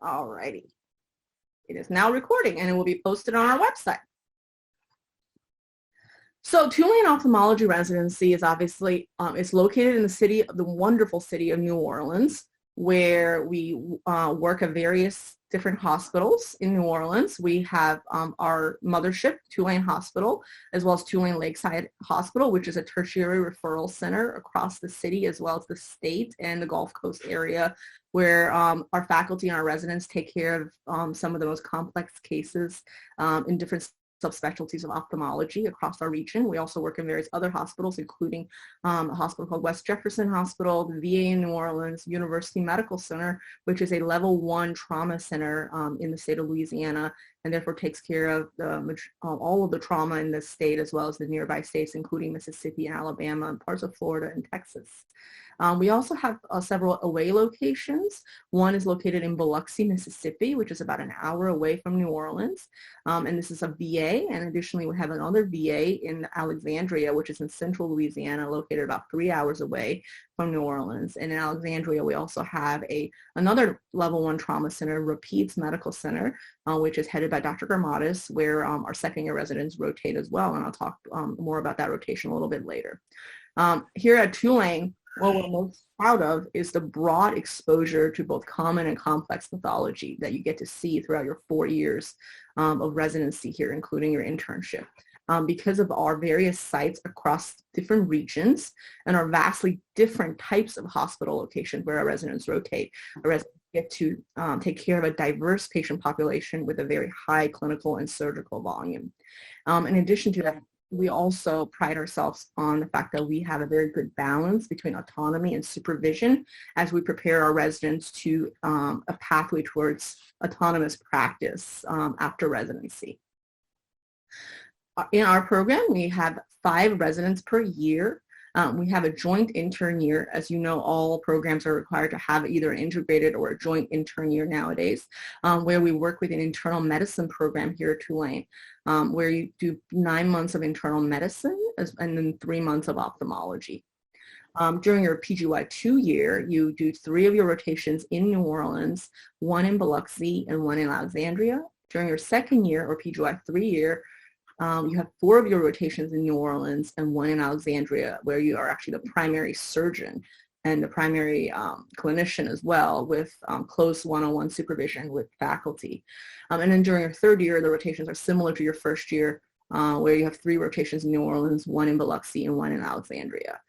Alrighty. It is now recording and it will be posted on our website. So Tulane Ophthalmology Residency is obviously, it's located in the wonderful city of New Orleans, where we work at various different hospitals in New Orleans. We have our mothership, Tulane Hospital, as well as Tulane Lakeside Hospital, which is a tertiary referral center across the city, as well as the state and the Gulf Coast area, where our faculty and our residents take care of some of the most complex cases in different subspecialties of ophthalmology across our region. We also work in various other hospitals, including a hospital called West Jefferson Hospital, the VA in New Orleans, University Medical Center, which is a level 1 trauma center in the state of Louisiana, and therefore takes care of all of the trauma in the state, as well as the nearby states, including Mississippi and Alabama and parts of Florida and Texas. We also have several away locations. One is located in Biloxi, Mississippi, which is about an hour away from New Orleans. And this is a VA. And additionally, we have another VA in Alexandria, which is in central Louisiana, located about 3 hours away from New Orleans. And in Alexandria, we also have another level 1 trauma center, Rapides Medical Center, which is headed by Dr. Garmatis, where our second year residents rotate as well. And I'll talk more about that rotation a little bit later. Here at Tulane, what we're most proud of is the broad exposure to both common and complex pathology that you get to see throughout your 4 years of residency here, including your internship. Because of our various sites across different regions and our vastly different types of hospital locations where our residents rotate, our residents get to take care of a diverse patient population with a very high clinical and surgical volume. In addition to that, we also pride ourselves on the fact that we have a very good balance between autonomy and supervision as we prepare our residents to a pathway towards autonomous practice after residency. In our program, we have 5 residents per year. We have a joint intern year. As you know, all programs are required to have either an integrated or a joint intern year nowadays, where we work with an internal medicine program here at Tulane, where you do 9 months of internal medicine and then 3 months of ophthalmology. During your PGY2 year, you do 3 of your rotations in New Orleans, 1 in Biloxi and 1 in Alexandria. During your second year, or PGY3 year, you have 4 of your rotations in New Orleans and 1 in Alexandria, where you are actually the primary surgeon and the primary clinician as well, with close one-on-one supervision with faculty. And then during your third year, the rotations are similar to your first year, where you have 3 rotations in New Orleans, 1 in Biloxi, and 1 in Alexandria.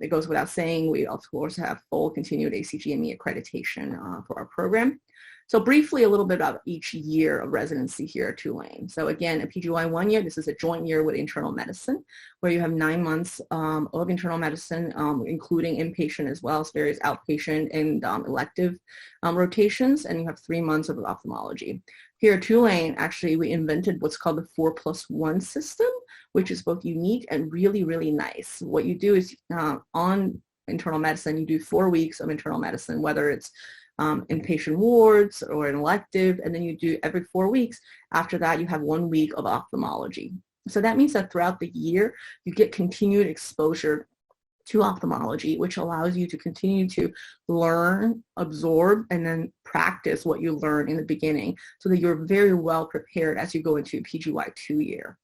It goes without saying, we of course have full continued ACGME accreditation for our program. So briefly, a little bit about each year of residency here at Tulane. So again, a PGY1 year, this is a joint year with internal medicine, where you have 9 months of internal medicine, including inpatient as well as various outpatient and elective rotations, and you have 3 months of ophthalmology. Here at Tulane, actually, we invented what's called the 4+1 system, which is both unique and really, really nice. What you do is on internal medicine, you do 4 weeks of internal medicine, whether it's inpatient wards or an elective, and then you do every 4 weeks. After that, you have 1 week of ophthalmology. So that means that throughout the year, you get continued exposure to ophthalmology, which allows you to continue to learn, absorb, and then practice what you learn in the beginning so that you're very well prepared as you go into PGY2 year.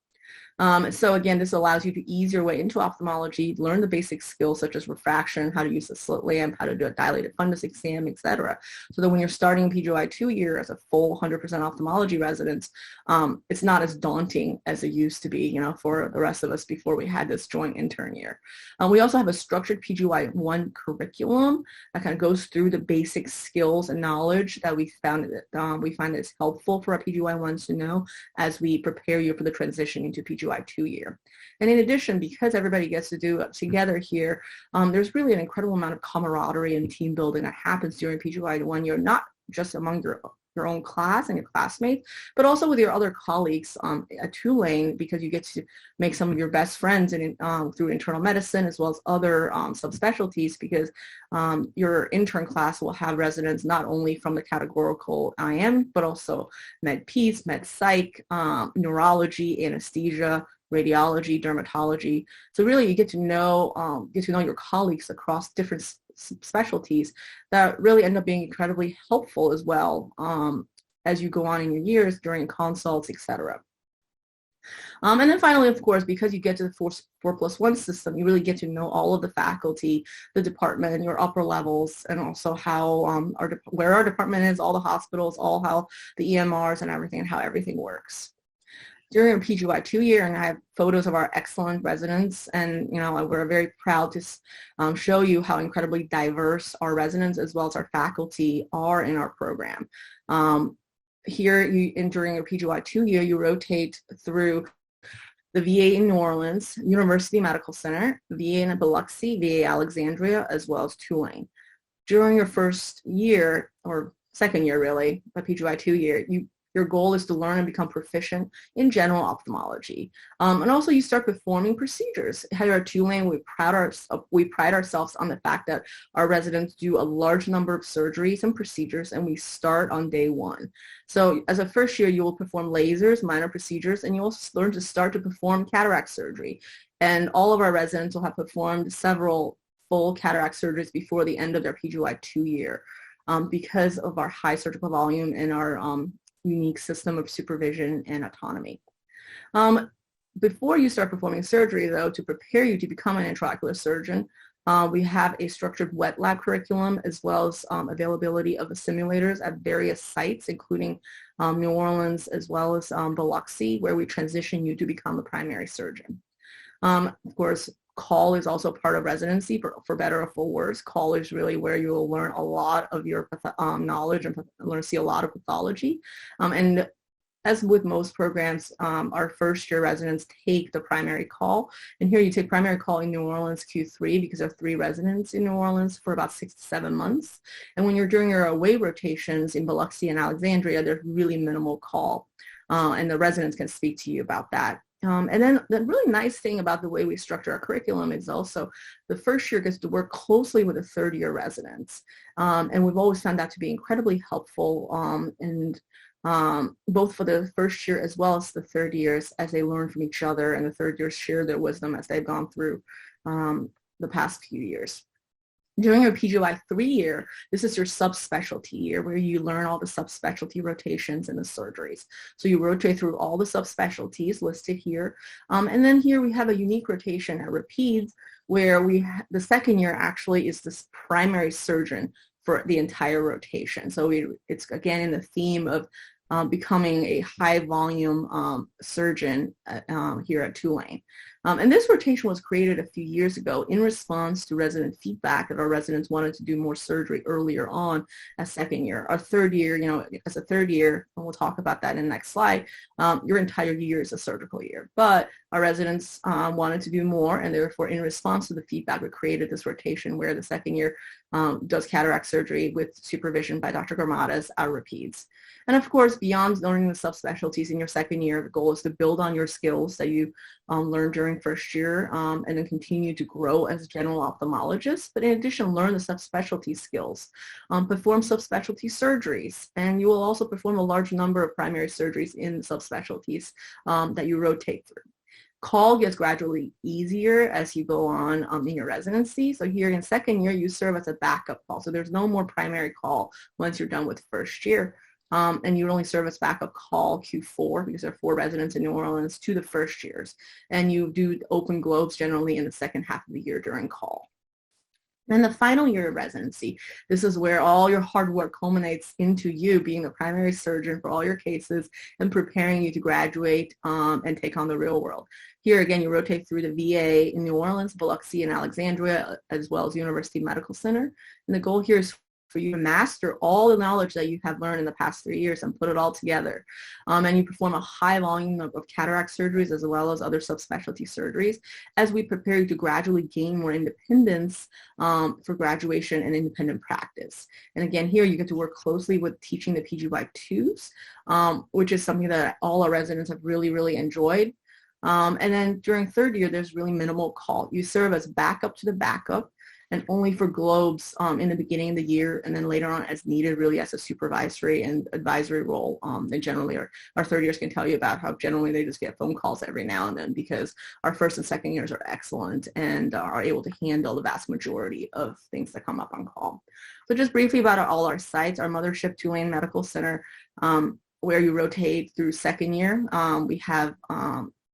So again, this allows you to ease your way into ophthalmology, learn the basic skills such as refraction, how to use a slit lamp, how to do a dilated fundus exam, etc. So that when you're starting PGY2 year as a full 100% ophthalmology resident, it's not as daunting as it used to be, for the rest of us before we had this joint intern year. We also have a structured PGY1 curriculum that kind of goes through the basic skills and knowledge that we find that is helpful for our PGY1s to know as we prepare you for the transition into PGY2 year. And in addition, because everybody gets to do it together here, there's really an incredible amount of camaraderie and team building that happens during PGY1 year, not just among your own class and your classmates, but also with your other colleagues at Tulane, because you get to make some of your best friends through internal medicine as well as other subspecialties, because your intern class will have residents not only from the categorical IM, but also med peds, med psych, neurology, anesthesia, radiology, dermatology. So really you get to know your colleagues across different specialties that really end up being incredibly helpful as well as you go on in your years during consults, etc. And then finally, of course, because you get to the 4+1 system, you really get to know all of the faculty, the department, your upper levels, and also how where our department is, all the hospitals, all how the EMRs and everything, and how everything works. During our PGY 2 year, and I have photos of our excellent residents, and we're very proud to show you how incredibly diverse our residents as well as our faculty are in our program. Here, during your PGY 2 year, you rotate through the VA in New Orleans, University Medical Center, VA in Biloxi, VA Alexandria, as well as Tulane. During your first year, or second year really, the PGY 2 year, your goal is to learn and become proficient in general ophthalmology. And also you start performing procedures. Here at Tulane, we pride ourselves on the fact that our residents do a large number of surgeries and procedures, and we start on day one. So as a first year, you will perform lasers, minor procedures, and you will learn to start to perform cataract surgery. And all of our residents will have performed several full cataract surgeries before the end of their PGY 2 year because of our high surgical volume and our unique system of supervision and autonomy. Before you start performing surgery, though, to prepare you to become an intraocular surgeon, we have a structured wet lab curriculum as well as availability of the simulators at various sites, including New Orleans as well as Biloxi, where we transition you to become a primary surgeon. Of course, call is also part of residency, for better or for worse. Call is really where you will learn a lot of your knowledge and learn to see a lot of pathology. And as with most programs, our first year residents take the primary call. And here you take primary call in New Orleans Q3 because there are 3 residents in New Orleans for about 6 to 7 months. And when you're doing your away rotations in Biloxi and Alexandria, there's really minimal call. And the residents can speak to you about that. And then the really nice thing about the way we structure our curriculum is also the first year gets to work closely with the third year residents. And we've always found that to be incredibly helpful and both for the first year as well as the third years as they learn from each other, and the third years share their wisdom as they've gone through the past few years. During your PGY 3 year, this is your subspecialty year where you learn all the subspecialty rotations and the surgeries. So you rotate through all the subspecialties listed here. And then here we have a unique rotation at Rapides where the second year actually is this primary surgeon for the entire rotation. So it's again in the theme of becoming a high volume surgeon here at Tulane. And this rotation was created a few years ago in response to resident feedback that our residents wanted to do more surgery earlier on as second year. Our third year, as a third year, and we'll talk about that in the next slide, your entire year is a surgical year. But our residents wanted to do more, and therefore in response to the feedback, we created this rotation where the second year does cataract surgery with supervision by Dr. Garmadas at Rapides. And of course, beyond learning the subspecialties in your second year, the goal is to build on your skills that you learned during first year and then continue to grow as a general ophthalmologist. But in addition, learn the subspecialty skills, perform subspecialty surgeries, and you will also perform a large number of primary surgeries in subspecialties that you rotate through. Call gets gradually easier as you go on in your residency. So here in second year, you serve as a backup call. So there's no more primary call once you're done with first year. And you only serve as backup call Q4 because there are 4 residents in New Orleans to the first years. And you do open globes generally in the second half of the year during call. Then the final year of residency, this is where all your hard work culminates into you being the primary surgeon for all your cases and preparing you to graduate and take on the real world. Here again, you rotate through the VA in New Orleans, Biloxi, and Alexandria, as well as University Medical Center. And the goal here is for you to master all the knowledge that you have learned in the past 3 years and put it all together. And you perform a high volume of cataract surgeries as well as other subspecialty surgeries as we prepare you to gradually gain more independence for graduation and independent practice. And again, here you get to work closely with teaching the PGY2s, which is something that all our residents have really, really enjoyed. And then during third year, there's really minimal call. You serve as backup to the backup. and only for globes in the beginning of the year, and then later on as needed, really as a supervisory and advisory role. And generally our third years can tell you about how generally they just get phone calls every now and then, because our first and second years are excellent and are able to handle the vast majority of things that come up on call. So just briefly about all our sites, our mothership, Tulane Medical Center, where you rotate through second year. We have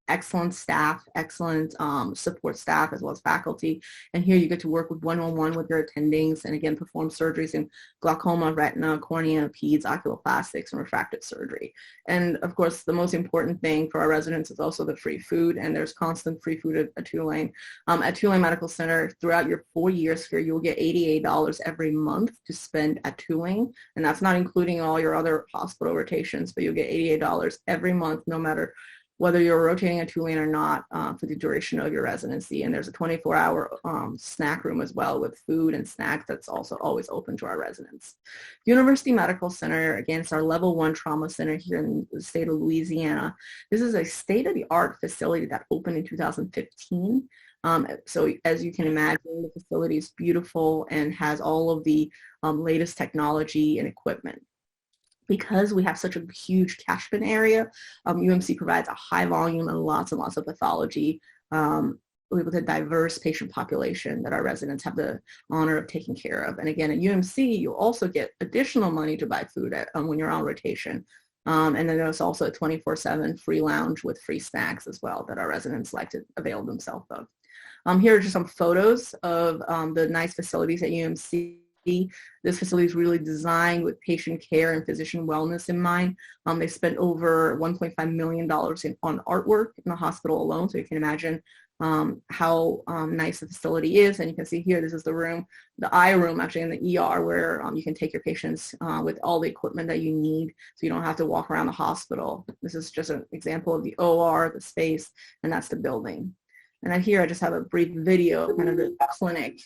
excellent staff, excellent support staff, as well as faculty. And here you get to work with one-on-one with your attendings, and again, perform surgeries in glaucoma, retina, cornea, peds, oculoplastics, and refractive surgery. And of course, the most important thing for our residents is also the free food, and there's constant free food at Tulane. At Tulane Medical Center, throughout your 4 years here, you'll get $88 every month to spend at Tulane, and that's not including all your other hospital rotations, but you'll get $88 every month, no matter whether you're rotating at Tulane or not, for the duration of your residency. And there's a 24-hour snack room as well with food and snacks that's also always open to our residents. University Medical Center, again, it's our level 1 trauma center here in the state of Louisiana. This is a state-of-the-art facility that opened in 2015. So as you can imagine, the facility is beautiful and has all of the latest technology and equipment. Because we have such a huge catchment area, UMC provides a high volume and lots of pathology with a diverse patient population that our residents have the honor of taking care of. And again, at UMC, you also get additional money to buy food when you're on rotation. And then there's also a 24/7 free lounge with free snacks as well that our residents like to avail themselves of. Here are just some photos of the nice facilities at UMC. This facility is really designed with patient care and physician wellness in mind. They spent over $1.5 million on artwork in the hospital alone, so you can imagine how nice the facility is. And you can see here, this is the room, the eye room actually in the ER, where you can take your patients with all the equipment that you need, so you don't have to walk around the hospital. This is just an example of the OR, the space, and that's the building. And here I just have a brief video of kind of the clinic.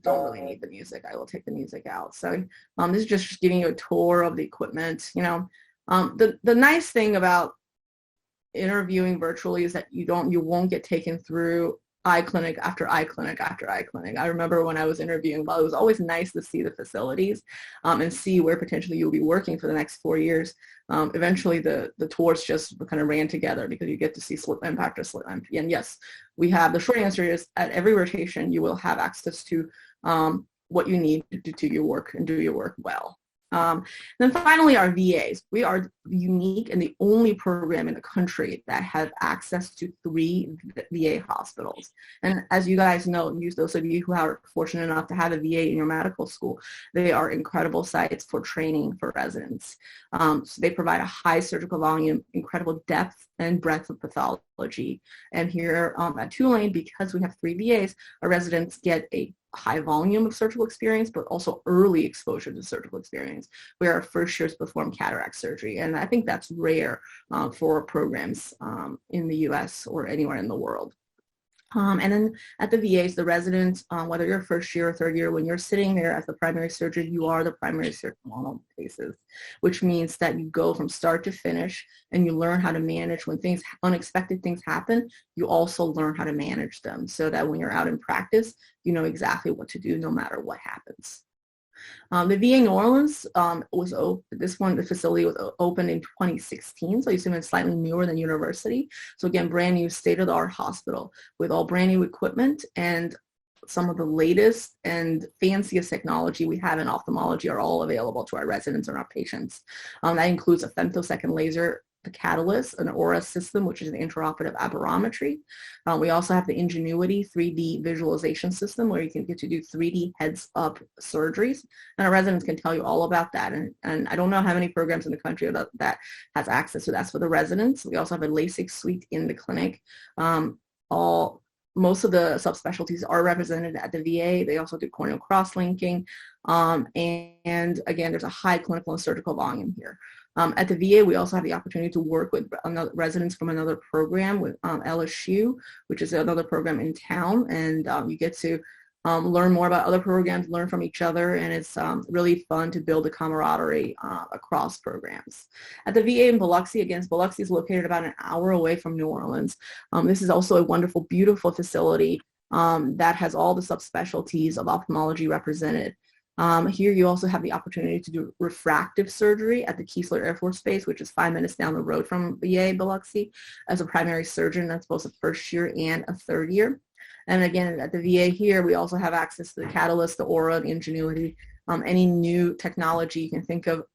Don't really need the music. I will take the music out. So this is just giving you a tour of the equipment. You know, the nice thing about interviewing virtually is that you won't get taken through eye clinic after eye clinic after eye clinic. I remember when I was interviewing, well, it was always nice to see the facilities and see where potentially you'll be working for the next 4 years. Eventually the tours just kind of ran together because you get to see slip lamp after slip lamp. And yes, we have, the short answer is at every rotation you will have access to what you need to do your work and do your work well. Then finally, our VAs. We are unique and the only program in the country that has access to 3 VA hospitals. And as you guys know, those of you who are fortunate enough to have a VA in your medical school, they are incredible sites for training for residents. So they provide a high surgical volume, incredible depth and breadth of pathology. And here at Tulane, because we have 3 VAs, our residents get a high volume of surgical experience, but also early exposure to surgical experience, where our first years perform cataract surgery. And I think that's rare for programs in the US or anywhere in the world. And then at the VAs, the residents, whether you're first year or third year, when you're sitting there as the primary surgeon, you are the primary surgeon in all cases, which means that you go from start to finish and you learn how to manage when unexpected things happen. You also learn how to manage them so that when you're out in practice, you know exactly what to do no matter what happens. The VA New Orleans the facility was opened in 2016, so it's even slightly newer than University. So again, brand new state-of-the-art hospital with all brand new equipment, and some of the latest and fanciest technology we have in ophthalmology are all available to our residents and our patients. That includes a femtosecond laser, the Catalyst, an Aura system, which is an intraoperative aberrometry. We also have the Ingenuity 3D visualization system, where you can get to do 3D heads-up surgeries. And our residents can tell you all about that. And I don't know how many programs in the country that has access to that for the residents. We also have a LASIK suite in the clinic. Most of the subspecialties are represented at the VA. They also do corneal cross-linking. And again, there's a high clinical and surgical volume here. At the VA, we also have the opportunity to work with residents from another program with LSU, which is another program in town, and you get to learn more about other programs, learn from each other, and it's really fun to build a camaraderie across programs. At the VA in Biloxi, again, Biloxi is located about an hour away from New Orleans. This is also a wonderful, beautiful facility that has all the subspecialties of ophthalmology represented. Here you also have the opportunity to do refractive surgery at the Keesler Air Force Base, which is 5 minutes down the road from VA Biloxi, as a primary surgeon. That's both a first year and a third year. And again, at the VA here, we also have access to the Catalyst, the Aura, the Ingenuity, any new technology you can think of,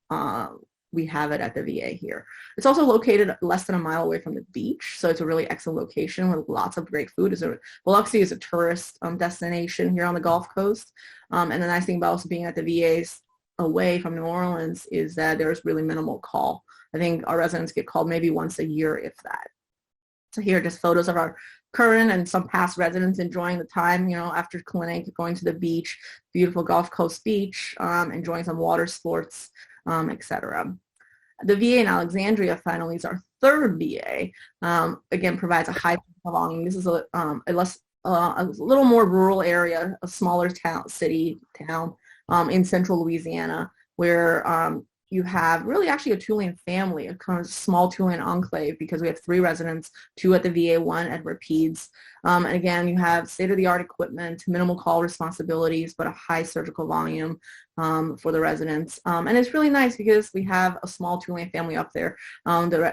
we have it at the VA here. It's also located less than a mile away from the beach, so it's a really excellent location with lots of great food. Biloxi is a tourist destination here on the Gulf Coast, and the nice thing about also being at the VAs away from New Orleans is that there's really minimal call. I think our residents get called maybe once a year, if that. So here are just photos of our current and some past residents enjoying the time, after clinic, going to the beach, beautiful Gulf Coast beach, enjoying some water sports, etc. The VA in Alexandria finally is our third VA. Again, provides a high volume. This is a little more rural area, a smaller town in central Louisiana, where you have really actually a Tulane family, a kind of small Tulane enclave, because we have 3 residents, 2 at the VA, 1 at Rapides. And again, you have state-of-the-art equipment, minimal call responsibilities, but a high surgical volume for the residents. And it's really nice because we have a small Tulane family up there.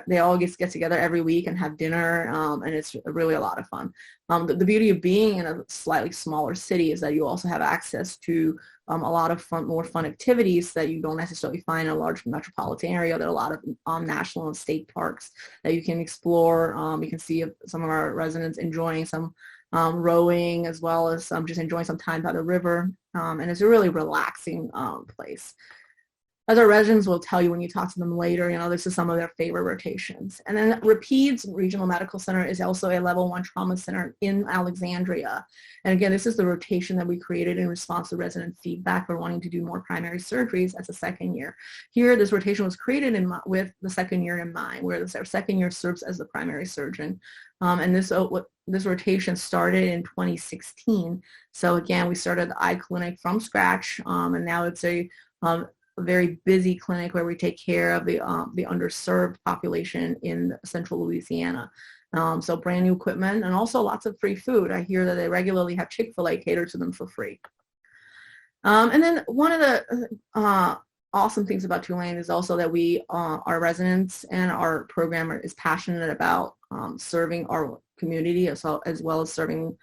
They all get together every week and have dinner, and it's really a lot of fun. The beauty of being in a slightly smaller city is that you also have access to a lot of more fun activities that you don't necessarily find in a large metropolitan area. There are a lot of national and state parks that you can explore. You can see some of our residents enjoying some rowing, as well as just enjoying some time by the river. And it's a really relaxing place. As our residents will tell you when you talk to them later, this is some of their favorite rotations. And then Rapides Regional Medical Center is also a level 1 trauma center in Alexandria. And again, this is the rotation that we created in response to resident feedback for wanting to do more primary surgeries as a second year. Here, this rotation was created with the second year in mind, where our second year serves as the primary surgeon. And this rotation started in 2016. So again, we started the eye clinic from scratch, and now it's a very busy clinic where we take care of the underserved population in central Louisiana. So brand new equipment and also lots of free food. I hear that they regularly have Chick-fil-A cater to them for free. And then one of the awesome things about Tulane is also that our residents and our programmer is passionate about serving our community as well as serving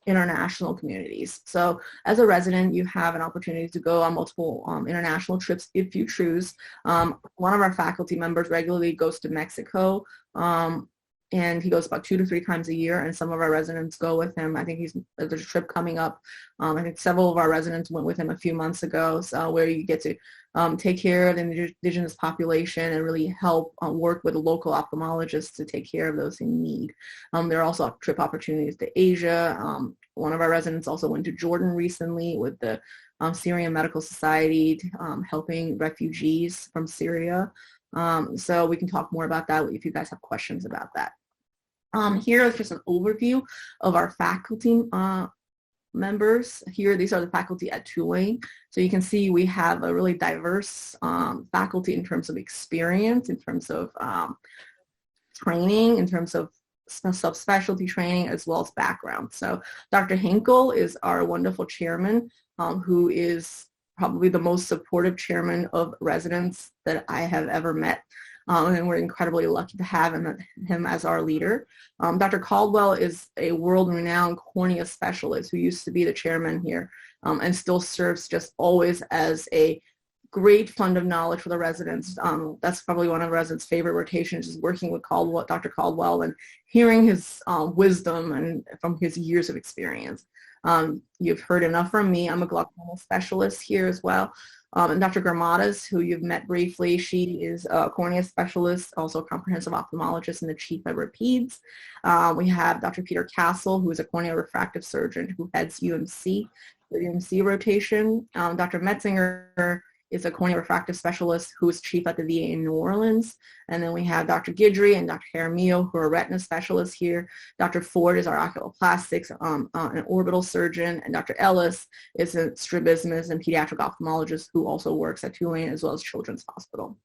international communities. So as a resident, you have an opportunity to go on multiple international trips if you choose. One of our faculty members regularly goes to Mexico, and he goes about 2 to 3 times a year, and some of our residents go with him. I think there's a trip coming up. I think several of our residents went with him a few months ago, so where you get to take care of the indigenous population and really help work with the local ophthalmologists to take care of those in need. There are also trip opportunities to Asia. One of our residents also went to Jordan recently with the Syrian Medical Society, helping refugees from Syria. So we can talk more about that if you guys have questions about that. Here is just an overview of our faculty members. Here, these are the faculty at Tulane. So you can see we have a really diverse faculty in terms of experience, in terms of training, in terms of subspecialty training, as well as background. So Dr. Hinkle is our wonderful chairman, who is probably the most supportive chairman of residents that I have ever met. And we're incredibly lucky to have him as our leader. Dr. Caldwell is a world-renowned cornea specialist who used to be the chairman here, and still serves just always as a great fund of knowledge for the residents. That's probably one of the residents' favorite rotations, is working with Dr. Caldwell and hearing his wisdom and from his years of experience. You've heard enough from me. I'm a glaucoma specialist here as well. And Dr. Gramadas, who you've met briefly, she is a cornea specialist, also a comprehensive ophthalmologist and the chief at Rapides. We have Dr. Peter Castle, who is a cornea refractive surgeon who heads the UMC rotation. Dr. Metzinger is a cornea refractive specialist who is chief at the VA in New Orleans. And then we have Dr. Guidry and Dr. Jaramillo, who are retina specialists here. Dr. Ford is our oculoplastics and orbital surgeon. And Dr. Ellis is a strabismus and pediatric ophthalmologist who also works at Tulane as well as Children's Hospital.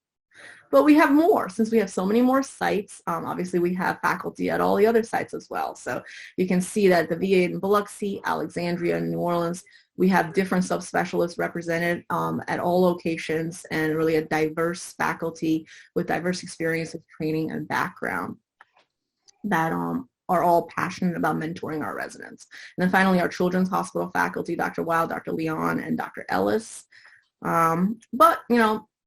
But we have more. Since we have so many more sites, obviously we have faculty at all the other sites as well. So you can see that the VA in Biloxi, Alexandria, New Orleans, we have different subspecialists represented at all locations, and really a diverse faculty with diverse experiences, training, and background that are all passionate about mentoring our residents. And then finally, our children's hospital faculty, Dr. Wild, Dr. Leon, and Dr. Ellis. But,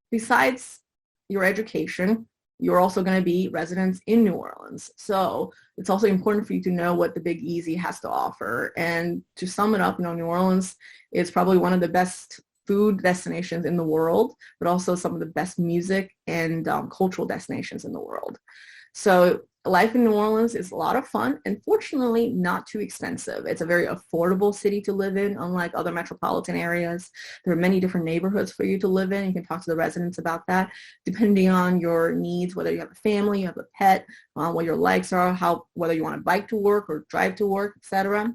besides your education, you're also going to be residents in New Orleans. So it's also important for you to know what the Big Easy has to offer. And to sum it up, New Orleans is probably one of the best food destinations in the world, but also some of the best music and cultural destinations in the world. So life in New Orleans is a lot of fun and fortunately not too expensive. It's a very affordable city to live in, unlike other metropolitan areas. There are many different neighborhoods for you to live in. You can talk to the residents about that, depending on your needs, whether you have a family, you have a pet, what your likes are, whether you want to bike to work or drive to work, etc.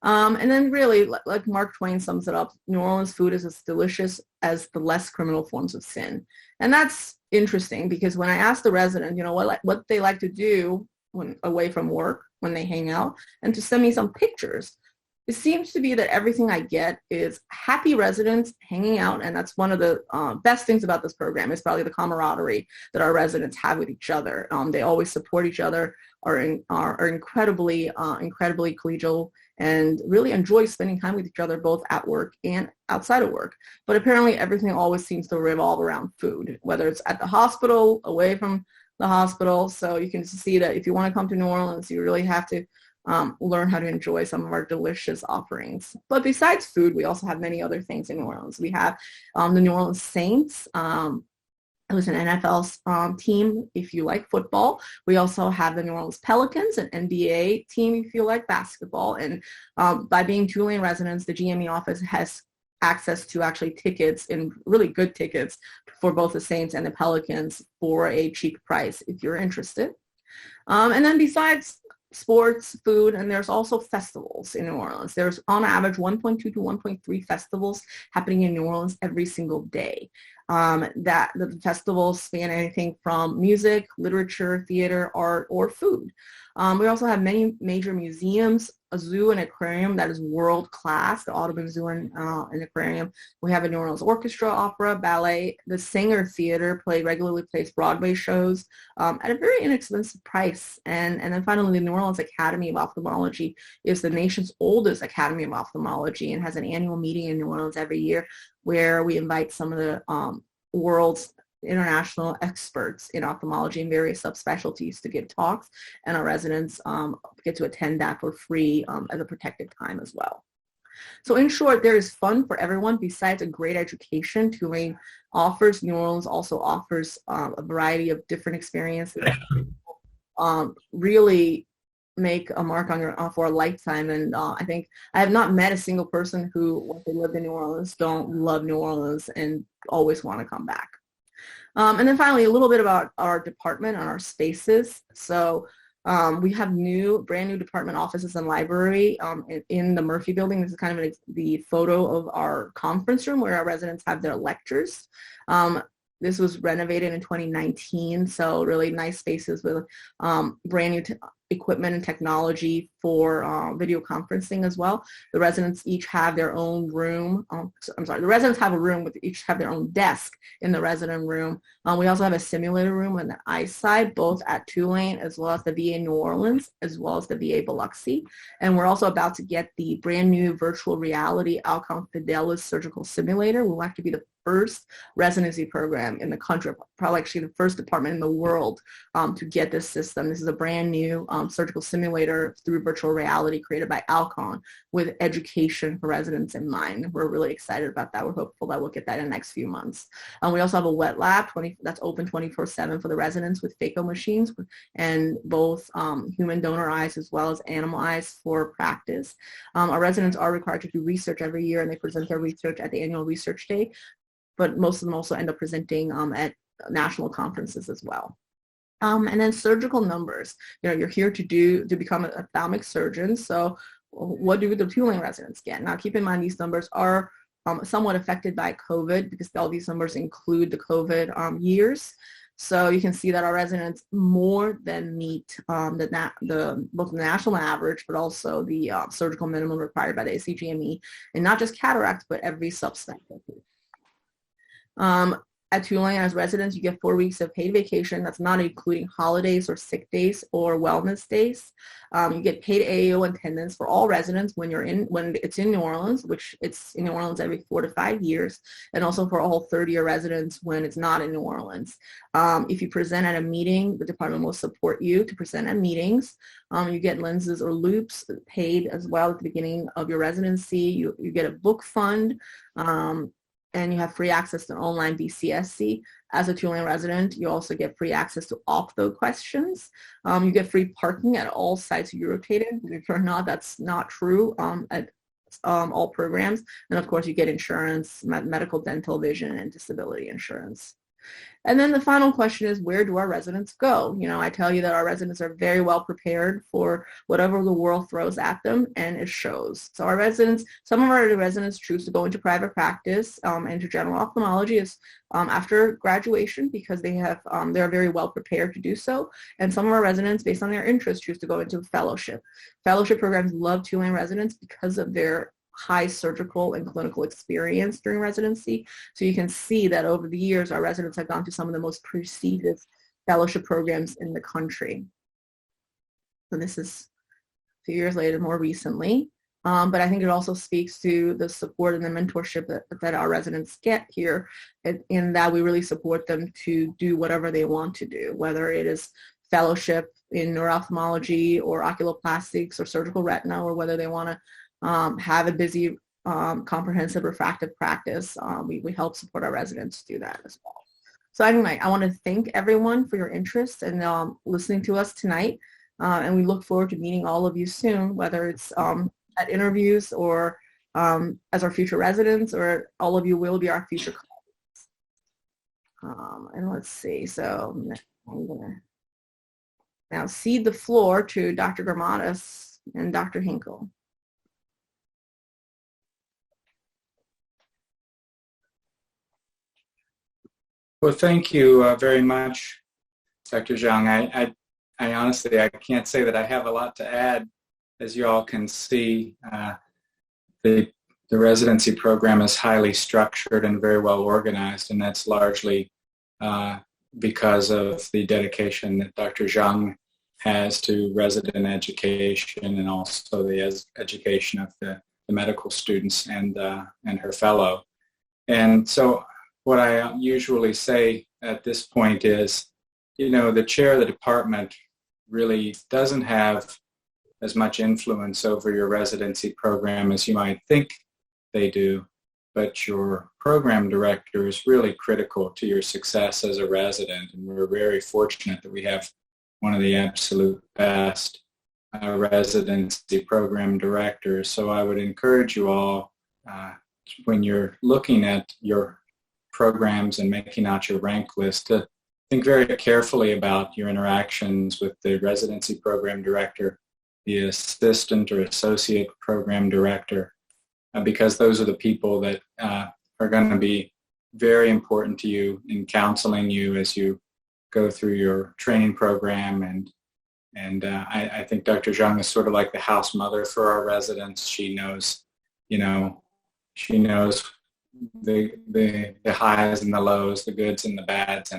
And then really, like Mark Twain sums it up, New Orleans food is as delicious as the less criminal forms of sin. And that's interesting because when I ask the resident, what they like to do when away from work, when they hang out, and to send me some pictures, it seems to be that everything I get is happy residents hanging out, and that's one of the best things about this program is probably the camaraderie that our residents have with each other. They always support each other, are incredibly collegial, and really enjoy spending time with each other both at work and outside of work. But apparently everything always seems to revolve around food, whether it's at the hospital, away from the hospital. So you can see that if you want to come to New Orleans, you really have to learn how to enjoy some of our delicious offerings. But besides food, we also have many other things in New Orleans. We have the New Orleans Saints, who's an NFL team if you like football. We also have the New Orleans Pelicans, an NBA team if you like basketball. And by being Tulane residents, the GME office has access to actually tickets, and really good tickets, for both the Saints and the Pelicans for a cheap price if you're interested. And then besides sports, food, and there's also festivals in New Orleans. There's on average 1.2 to 1.3 festivals happening in New Orleans every single day. That the festivals span anything from music, literature, theater, art, or food. We also have many major museums, a zoo and aquarium that is world class, the Audubon Zoo and Aquarium. We have a New Orleans orchestra, opera, ballet. The Singer Theater regularly plays Broadway shows at a very inexpensive price. And then finally, the New Orleans Academy of Ophthalmology is the nation's oldest academy of ophthalmology and has an annual meeting in New Orleans every year where we invite some of the world's international experts in ophthalmology and various subspecialties to give talks, and our residents get to attend that for free as a protected time as well. So in short, there is fun for everyone. Besides a great education, Tulane offers, New Orleans also offers a variety of different experiences really make a mark on for a lifetime. And I think I have not met a single person who, when they lived in New Orleans, don't love New Orleans and always want to come back. And then finally, a little bit about our department and our spaces. So we have brand new department offices and library in the Murphy building. This is kind of the photo of our conference room where our residents have their lectures. This was renovated in 2019, so really nice spaces with brand new equipment and technology for video conferencing as well. The residents each have their own room. The residents have a room with each have their own desk in the resident room. We also have a simulator room on the ICE side, both at Tulane as well as the VA New Orleans, as well as the VA Biloxi. And we're also about to get the brand new virtual reality Alcon Fidelis surgical simulator. We'll have to be the first residency program in the country, probably actually the first department in the world to get this system. This is a brand new surgical simulator through virtual reality created by Alcon with education for residents in mind. We're really excited about that. We're hopeful that we'll get that in the next few months. We also have a wet lab that's open 24/7 for the residents with phaco machines and both human donor eyes as well as animal eyes for practice. Our residents are required to do research every year, and they present their research at the annual research day, but most of them also end up presenting at national conferences as well. And then surgical numbers. You're here to become an ophthalmic surgeon. So what do the Tulane residents get? Now, keep in mind these numbers are somewhat affected by COVID because all these numbers include the COVID years. So you can see that our residents more than meet both the national average, but also the surgical minimum required by the ACGME, and not just cataracts, but every subspecialty. At Tulane, as residents, you get 4 weeks of paid vacation. That's not including holidays or sick days or wellness days. You get paid AAO attendance for all residents when it's in New Orleans, which it's in New Orleans every 4 to 5 years, and also for all third-year residents when it's not in New Orleans. If you present at a meeting, the department will support you to present at meetings. You get lenses or loupes paid as well at the beginning of your residency. You get a book fund. And you have free access to online BCSC. As a Tulane resident, you also get free access to ophtho questions. You get free parking at all sites you rotated. Believe it or not, that's not true at all programs. And of course, you get insurance, medical, dental, vision, and disability insurance. And then the final question is, where do our residents go? You know, I tell you that our residents are very well prepared for whatever the world throws at them, and it shows. So our residents, some of our residents choose to go into private practice, into general ophthalmology after graduation because they're very well prepared to do so. And some of our residents, based on their interests, choose to go into fellowship. Fellowship programs love Tulane residents because of their high surgical and clinical experience during residency. So you can see that over the years, our residents have gone to some of the most prestigious fellowship programs in the country. So this is a few years later, more recently. But I think it also speaks to the support and the mentorship that our residents get here, in that we really support them to do whatever they want to do, whether it is fellowship in neuro-ophthalmology or oculoplastics or surgical retina, or whether they want to have a busy, comprehensive refractive practice. We help support our residents do that as well. So anyway, I want to thank everyone for your interest and listening to us tonight. And we look forward to meeting all of you soon, whether it's at interviews or as our future residents, or all of you will be our future colleagues. And let's see, so I'm going to now cede the floor to Dr. Gramatis and Dr. Hinkle. Well, thank you very much, Dr. Zhang. I honestly, I can't say that I have a lot to add. As you all can see, the residency program is highly structured and very well organized, and that's largely because of the dedication that Dr. Zhang has to resident education and also the education of the medical students and her fellow. And so what I usually say at this point is, you know, the chair of the department really doesn't have as much influence over your residency program as you might think they do, but your program director is really critical to your success as a resident, and we're very fortunate that we have one of the absolute best residency program directors. So I would encourage you all, when you're looking at your programs and making out your rank list, to think very carefully about your interactions with the residency program director, the assistant or associate program director, because those are the people that are going to be very important to you in counseling you as you go through your training program. And I think Dr. Zhang is sort of like the house mother for our residents. She knows, you know, she knows the highs and the lows, the goods and the bads,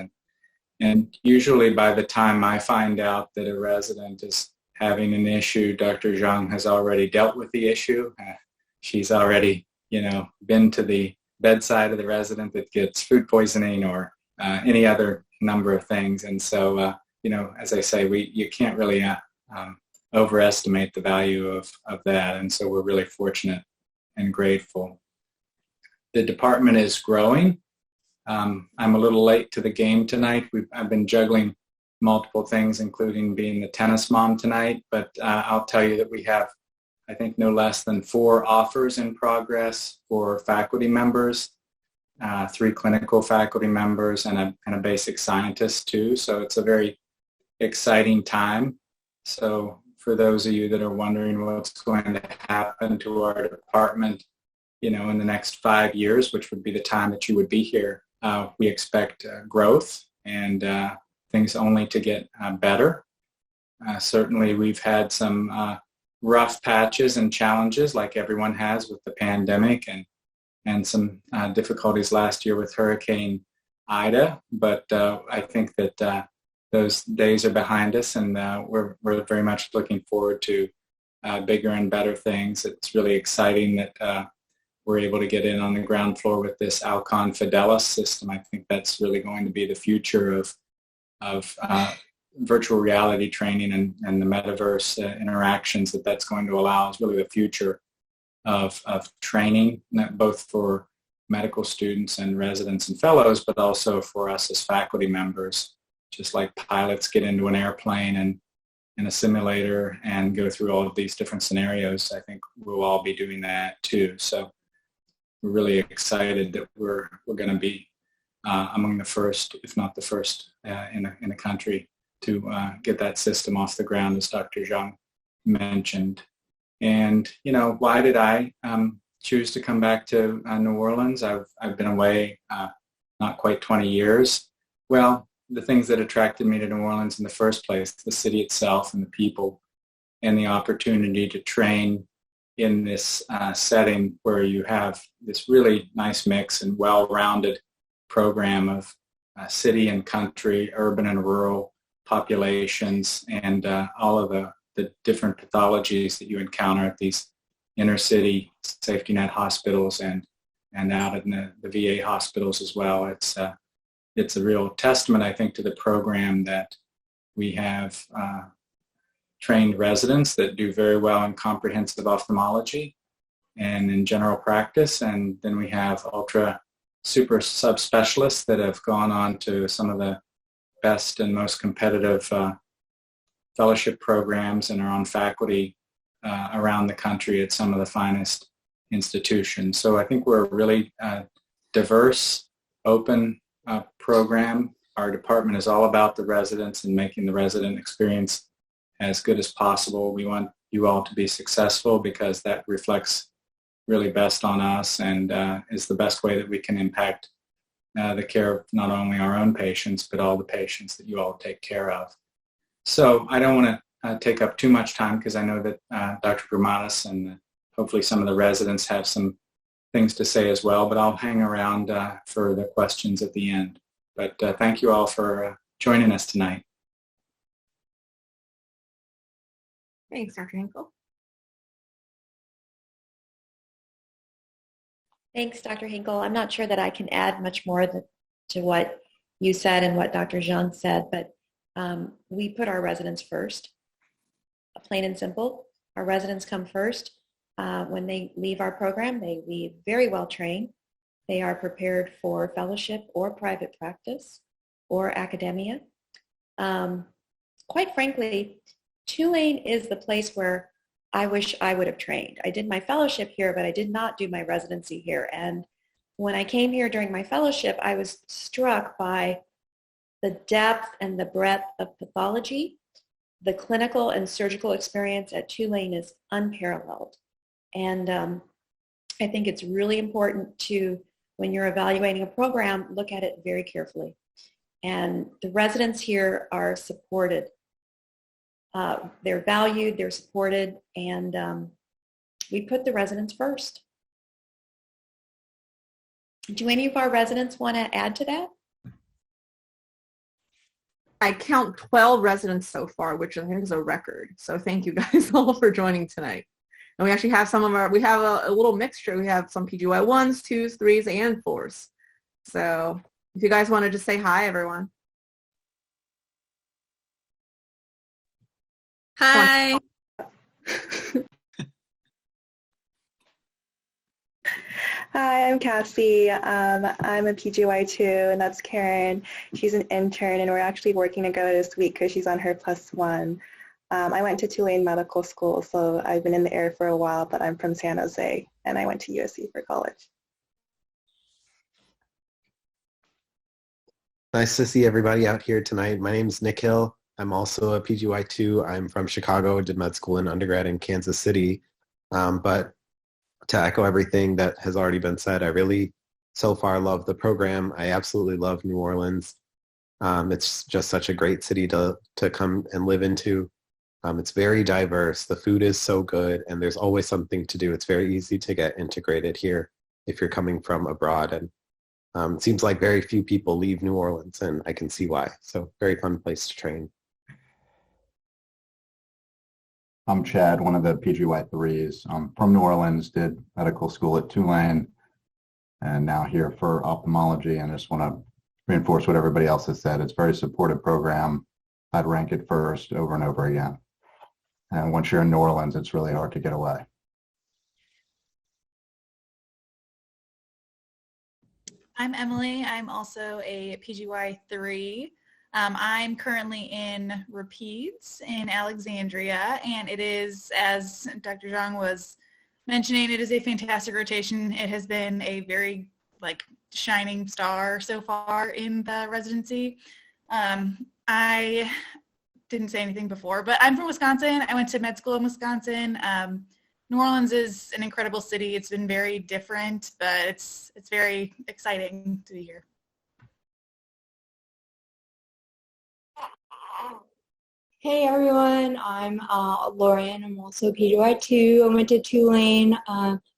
and usually by the time I find out that a resident is having an issue, Dr. Zhang has already dealt with the issue. She's already, you know, been to the bedside of the resident that gets food poisoning or any other number of things. And so, you know, as I say, you can't really overestimate the value of that. And so we're really fortunate and grateful. The department is growing. I'm a little late to the game tonight. I've been juggling multiple things, including being the tennis mom tonight, but I'll tell you that we have, I think, no less than 4 offers in progress for faculty members, 3 clinical faculty members, and a basic scientist too. So it's a very exciting time. So for those of you that are wondering what's going to happen to our department in the next 5 years, which would be the time that you would be here, we expect growth and things only to get better. Certainly, we've had some rough patches and challenges like everyone has with the pandemic and some difficulties last year with Hurricane Ida, but I think that those days are behind us, and we're very much looking forward to bigger and better things. It's really exciting that we're able to get in on the ground floor with this Alcon Fidelis system. I think that's really going to be the future of virtual reality training and the metaverse interactions that's going to allow is really the future of training, both for medical students and residents and fellows, but also for us as faculty members. Just like pilots get into an airplane and in a simulator and go through all of these different scenarios, I think we'll all be doing that too. So we're really excited that we're going to be among the first, if not the first, in the country to get that system off the ground, as Dr. Zhang mentioned. And why did I choose to come back to New Orleans? I've been away not quite 20 years. Well, the things that attracted me to New Orleans in the first place, the city itself and the people, and the opportunity to train in this setting where you have this really nice mix and well-rounded program of city and country, urban and rural populations, and all of the different pathologies that you encounter at these inner city safety net hospitals and out in the VA hospitals as well. It's a real testament, I think, to the program that we have trained residents that do very well in comprehensive ophthalmology and in general practice, and then we have super subspecialists that have gone on to some of the best and most competitive fellowship programs and are on faculty around the country at some of the finest institutions. So I think we're a really diverse, open program. Our department is all about the residents and making the resident experience as good as possible. We want you all to be successful because that reflects really best on us and is the best way that we can impact the care of not only our own patients, but all the patients that you all take care of. So I don't want to take up too much time because I know that Dr. Gramatis and hopefully some of the residents have some things to say as well, but I'll hang around for the questions at the end. But thank you all for joining us tonight. Thanks, Dr. Hinkle. Thanks, Dr. Hinkle. I'm not sure that I can add much more to what you said and what Dr. Zhang said, but we put our residents first, plain and simple. Our residents come first. When they leave our program, they leave very well trained. They are prepared for fellowship or private practice or academia. Quite frankly, Tulane is the place where I wish I would have trained. I did my fellowship here, but I did not do my residency here. And when I came here during my fellowship, I was struck by the depth and the breadth of pathology. The clinical and surgical experience at Tulane is unparalleled. And I think it's really important to, when you're evaluating a program, look at it very carefully. And the residents here are supported. They're valued, they're supported, and we put the residents first. Do any of our residents want to add to that? I count 12 residents so far, which I think is a record. So thank you guys all for joining tonight. And we actually have we have a little mixture. We have some PGY 1s, 2s, 3s, and 4s. So if you guys want to just say hi, everyone. Hi. Hi, I'm Cassie. I'm a PGY2, and that's Karen. She's an intern, and we're actually working together this week because she's on her +1. I went to Tulane Medical School, so I've been in the air for a while, but I'm from San Jose, and I went to USC for college. Nice to see everybody out here tonight. My name is Nick Hill. I'm also a PGY2. I'm from Chicago, did med school and undergrad in Kansas City. But to echo everything that has already been said, I really so far love the program. I absolutely love New Orleans. It's just such a great city to come and live into. It's very diverse. The food is so good, and there's always something to do. It's very easy to get integrated here if you're coming from abroad. And it seems like very few people leave New Orleans, and I can see why. So very fun place to train. I'm Chad, one of the PGY3s. I'm from New Orleans, did medical school at Tulane, and now here for ophthalmology. And I just want to reinforce what everybody else has said. It's a very supportive program. I'd rank it first over and over again. And once you're in New Orleans, it's really hard to get away. I'm Emily. I'm also a PGY3. I'm currently in Rapides in Alexandria, and it is, as Dr. Zhang was mentioning, it is a fantastic rotation. It has been a very shining star so far in the residency. I didn't say anything before, but I'm from Wisconsin. I went to med school in Wisconsin. New Orleans is an incredible city. It's been very different, but it's very exciting to be here. Hey everyone, I'm Lauren. I'm also PGY2. I went to Tulane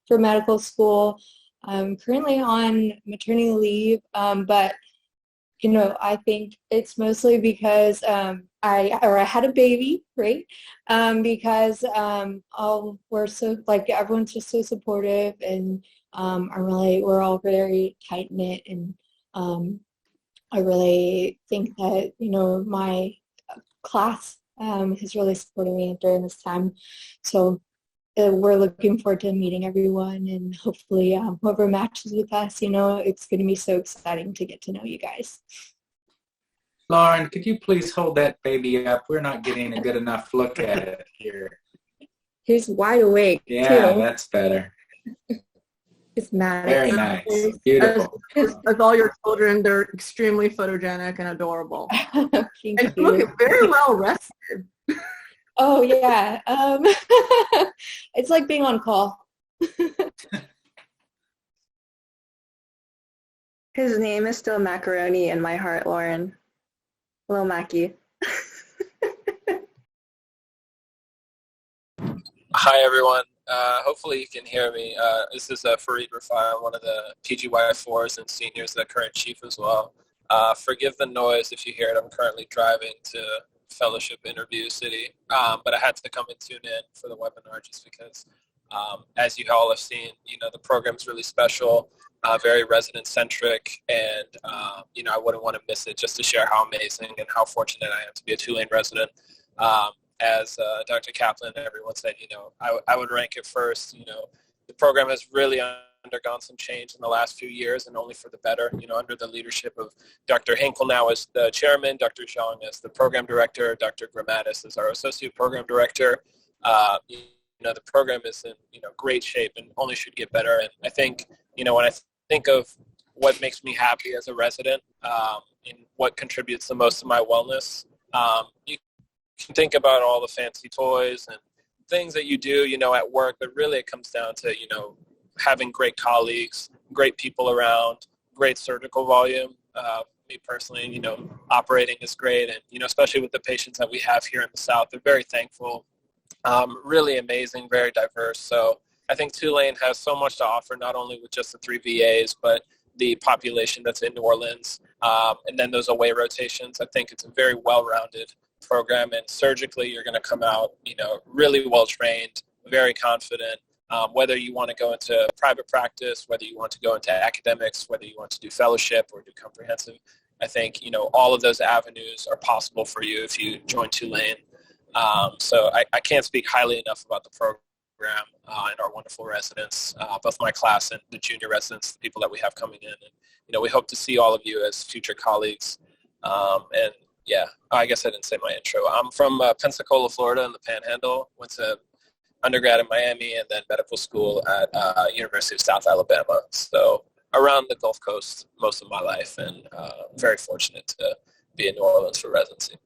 for medical school. I'm currently on maternity leave, but I think it's mostly because I had a baby, right? Because we're so everyone's just so supportive, and we're all very tight knit, and I really think that my class has really supported me during this time. So we're looking forward to meeting everyone, and hopefully whoever matches with us, it's going to be so exciting to get to know you guys. Lauren, could you please hold that baby up? We're not getting a good enough look at it here. He's wide awake, Yeah, too. that's better. It's mad. Very nice. Beautiful. As all your children, they're extremely photogenic and adorable. Thank And you. you look very well rested. Oh, yeah. It's like being on call. His name is still Macaroni in my heart, Lauren. Little Mackie. Hi, everyone. Hopefully you can hear me. This is Fareed Rafai. I'm one of the PGY4s and seniors, the current chief as well. Forgive the noise if you hear it. I'm currently driving to fellowship interview city, but I had to come and tune in for the webinar just because, as you all have seen, the program's really special, very resident-centric, and, I wouldn't want to miss it just to share how amazing and how fortunate I am to be a Tulane resident. As Dr. Kaplan and everyone said, I would rank it first. The program has really undergone some change in the last few years, and only for the better, under the leadership of Dr. Hinkle now as the chairman, Dr. Zhang as the program director, Dr. Grammatis as our associate program director. The program is in, great shape and only should get better. And I think, when I think of what makes me happy as a resident, and what contributes the most to my wellness, you can think about all the fancy toys and things that you do, at work, but really it comes down to, having great colleagues, great people around, great surgical volume. Me personally, operating is great, and, especially with the patients that we have here in the South, they're very thankful, really amazing, very diverse. So I think Tulane has so much to offer, not only with just the 3 VAs, but the population that's in New Orleans, and then those away rotations. I think it's a very well-rounded program, and surgically you're going to come out, really well-trained, very confident, whether you want to go into private practice, whether you want to go into academics, whether you want to do fellowship or do comprehensive. I think, all of those avenues are possible for you if you join Tulane. So I can't speak highly enough about the program and our wonderful residents, both my class and the junior residents, the people that we have coming in. And, we hope to see all of you as future colleagues. And yeah, I guess I didn't say my intro. I'm from Pensacola, Florida in the Panhandle. Went to undergrad in Miami and then medical school at University of South Alabama. So around the Gulf Coast most of my life, and very fortunate to be in New Orleans for residency.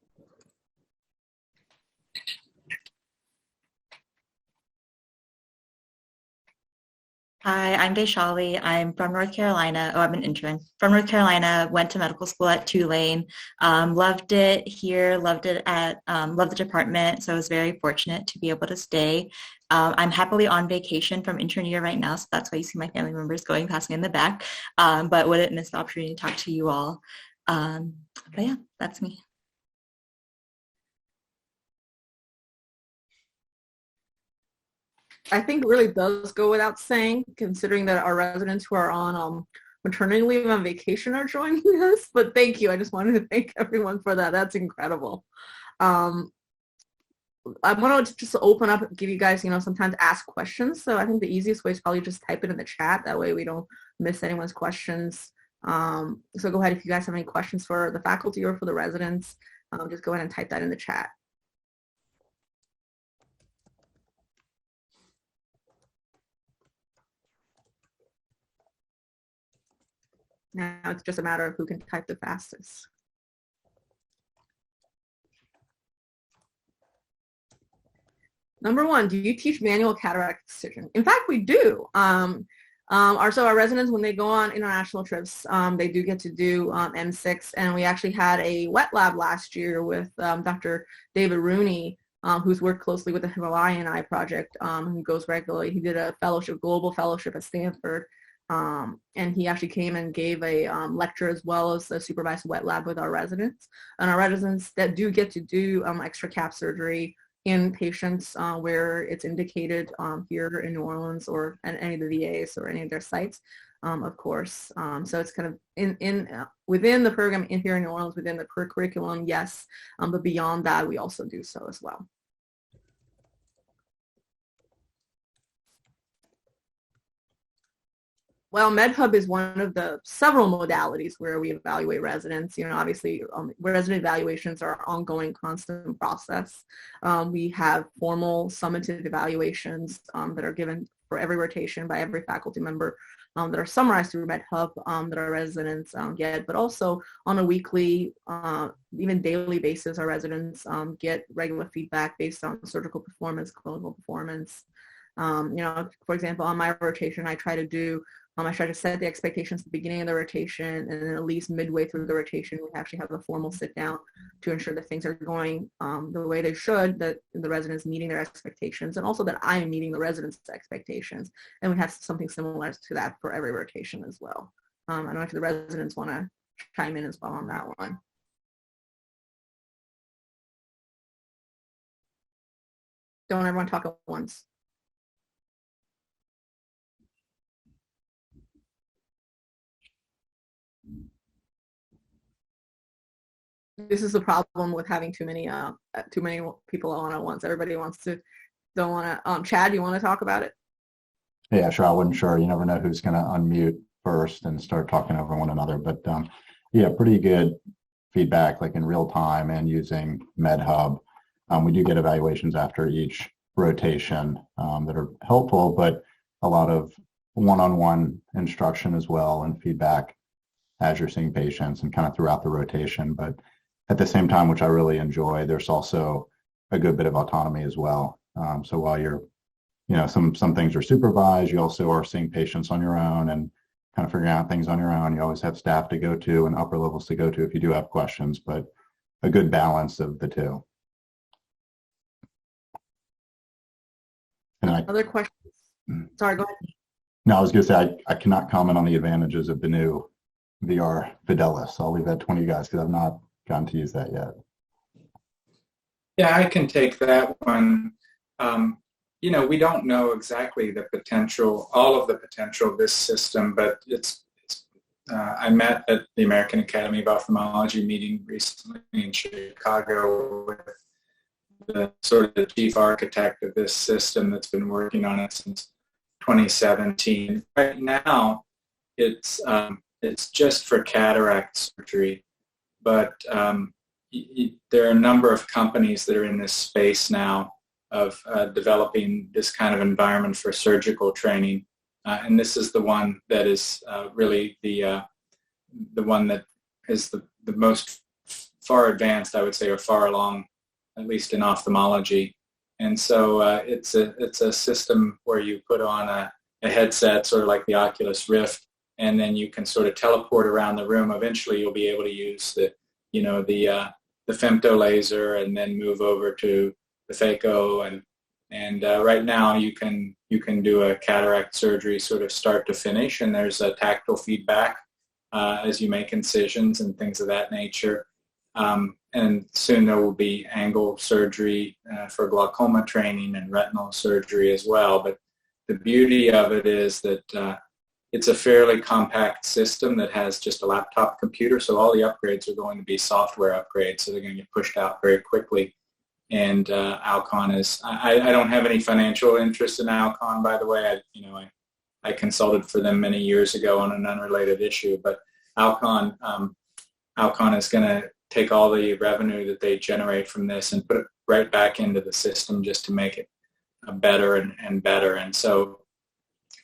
Hi, I'm Vaishali. I'm from North Carolina. Oh, I'm an intern from North Carolina. Went to medical school at Tulane. Loved it here. Loved it at loved the department. So I was very fortunate to be able to stay. I'm happily on vacation from intern year right now, so that's why you see my family members going past me in the back. But wouldn't miss the opportunity to talk to you all. But yeah, that's me. I think it really does go without saying, considering that our residents who are on maternity leave and vacation are joining us. But thank you. I just wanted to thank everyone for that. That's incredible. I want to just open up, give you guys, sometimes ask questions. So I think the easiest way is probably just type it in the chat. That way we don't miss anyone's questions. So go ahead if you guys have any questions for the faculty or for the residents. Just go ahead and type that in the chat. Now it's just a matter of who can type the fastest. Number one, do you teach manual cataract excision? In fact, we do. Our residents, when they go on international trips, they do get to do M6, and we actually had a wet lab last year with Dr. David Rooney, who's worked closely with the Himalayan Eye Project, who goes regularly. He did a fellowship, global fellowship at Stanford. And he actually came and gave a lecture as well as a supervised wet lab with our residents. And our residents that do get to do extra cap surgery in patients where it's indicated here in New Orleans or at any of the VAs or any of their sites, of course. So it's kind of within the program in here in New Orleans, within the curriculum, yes, but beyond that, we also do so as well. Well, MedHub is one of the several modalities where we evaluate residents. Obviously, resident evaluations are an ongoing, constant process. We have formal summative evaluations that are given for every rotation by every faculty member that are summarized through MedHub that our residents get, but also on a weekly, even daily basis, our residents get regular feedback based on surgical performance, clinical performance. For example, on my rotation, I try to set the expectations at the beginning of the rotation, and then at least midway through the rotation, we actually have a formal sit down to ensure that things are going the way they should, that the residents meeting their expectations, and also that I'm meeting the residents' expectations. And we have something similar to that for every rotation as well. I don't know if the residents want to chime in as well on that one. Don't everyone talk at once. This is the problem with having too many people on at once. Everybody don't want to. Chad, you want to talk about it? Yeah, sure. I wasn't sure. You never know who's going to unmute first and start talking over one another. But yeah, pretty good feedback, like in real time and using MedHub. We do get evaluations after each rotation that are helpful, but a lot of one-on-one instruction as well and feedback as you're seeing patients and kind of throughout the rotation. But at the same time, which I really enjoy, there's also a good bit of autonomy as well. So while you're, some things are supervised, you also are seeing patients on your own and kind of figuring out things on your own. You always have staff to go to and upper levels to go to if you do have questions, but a good balance of the two. And other questions? Sorry, go ahead. No, I was going to say, I cannot comment on the advantages of the new VR Fidelis. So I'll leave that to one of you guys because I've not gotten to use that yet. Yeah, I can take that one. We don't know exactly the potential, all of the potential of this system, but I met at the American Academy of Ophthalmology meeting recently in Chicago with the sort of the chief architect of this system that's been working on it since 2017. Right now, it's just for cataract surgery, but there are a number of companies that are in this space now of developing this kind of environment for surgical training, and this is the one that is really the one that is the most far advanced, I would say, or far along, at least in ophthalmology. And so it's a system where you put on headset, sort of like the Oculus Rift, and then you can sort of teleport around the room. Eventually, you'll be able to use the femto laser, and then move over to the phaco, and right now you can do a cataract surgery sort of start to finish, and there's a tactile feedback as you make incisions and things of that nature. And soon there will be angle surgery for glaucoma training and retinal surgery as well. But the beauty of it is that it's a fairly compact system that has just a laptop computer, so all the upgrades are going to be software upgrades, so they're going to get pushed out very quickly. And Alcon is, I don't have any financial interest in Alcon, by the way. I consulted for them many years ago on an unrelated issue, but Alcon is going to take all the revenue that they generate from this and put it right back into the system just to make it better and better. And so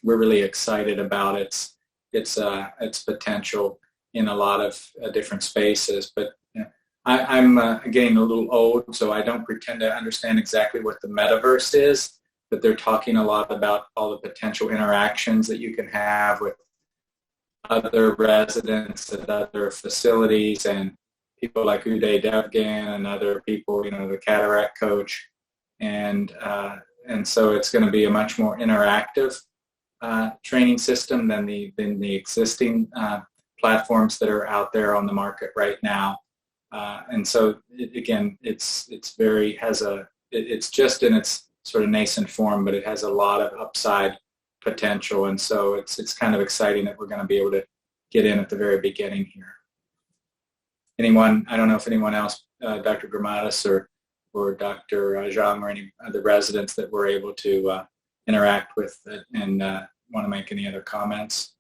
we're really excited about its potential in a lot of different spaces. But I'm getting a little old, so I don't pretend to understand exactly what the metaverse is, but they're talking a lot about all the potential interactions that you can have with other residents at other facilities, and people like Uday Devgan and other people, the cataract coach. And so it's going to be a much more interactive training system than the existing platforms that are out there on the market right now. And so it's just in its sort of nascent form, but it has a lot of upside potential. And so it's kind of exciting that we're going to be able to get in at the very beginning here. Anyone, I don't know if anyone else, Dr. Gramatis or Dr. Zhang or any other residents that were able to interact with it and want to make any other comments.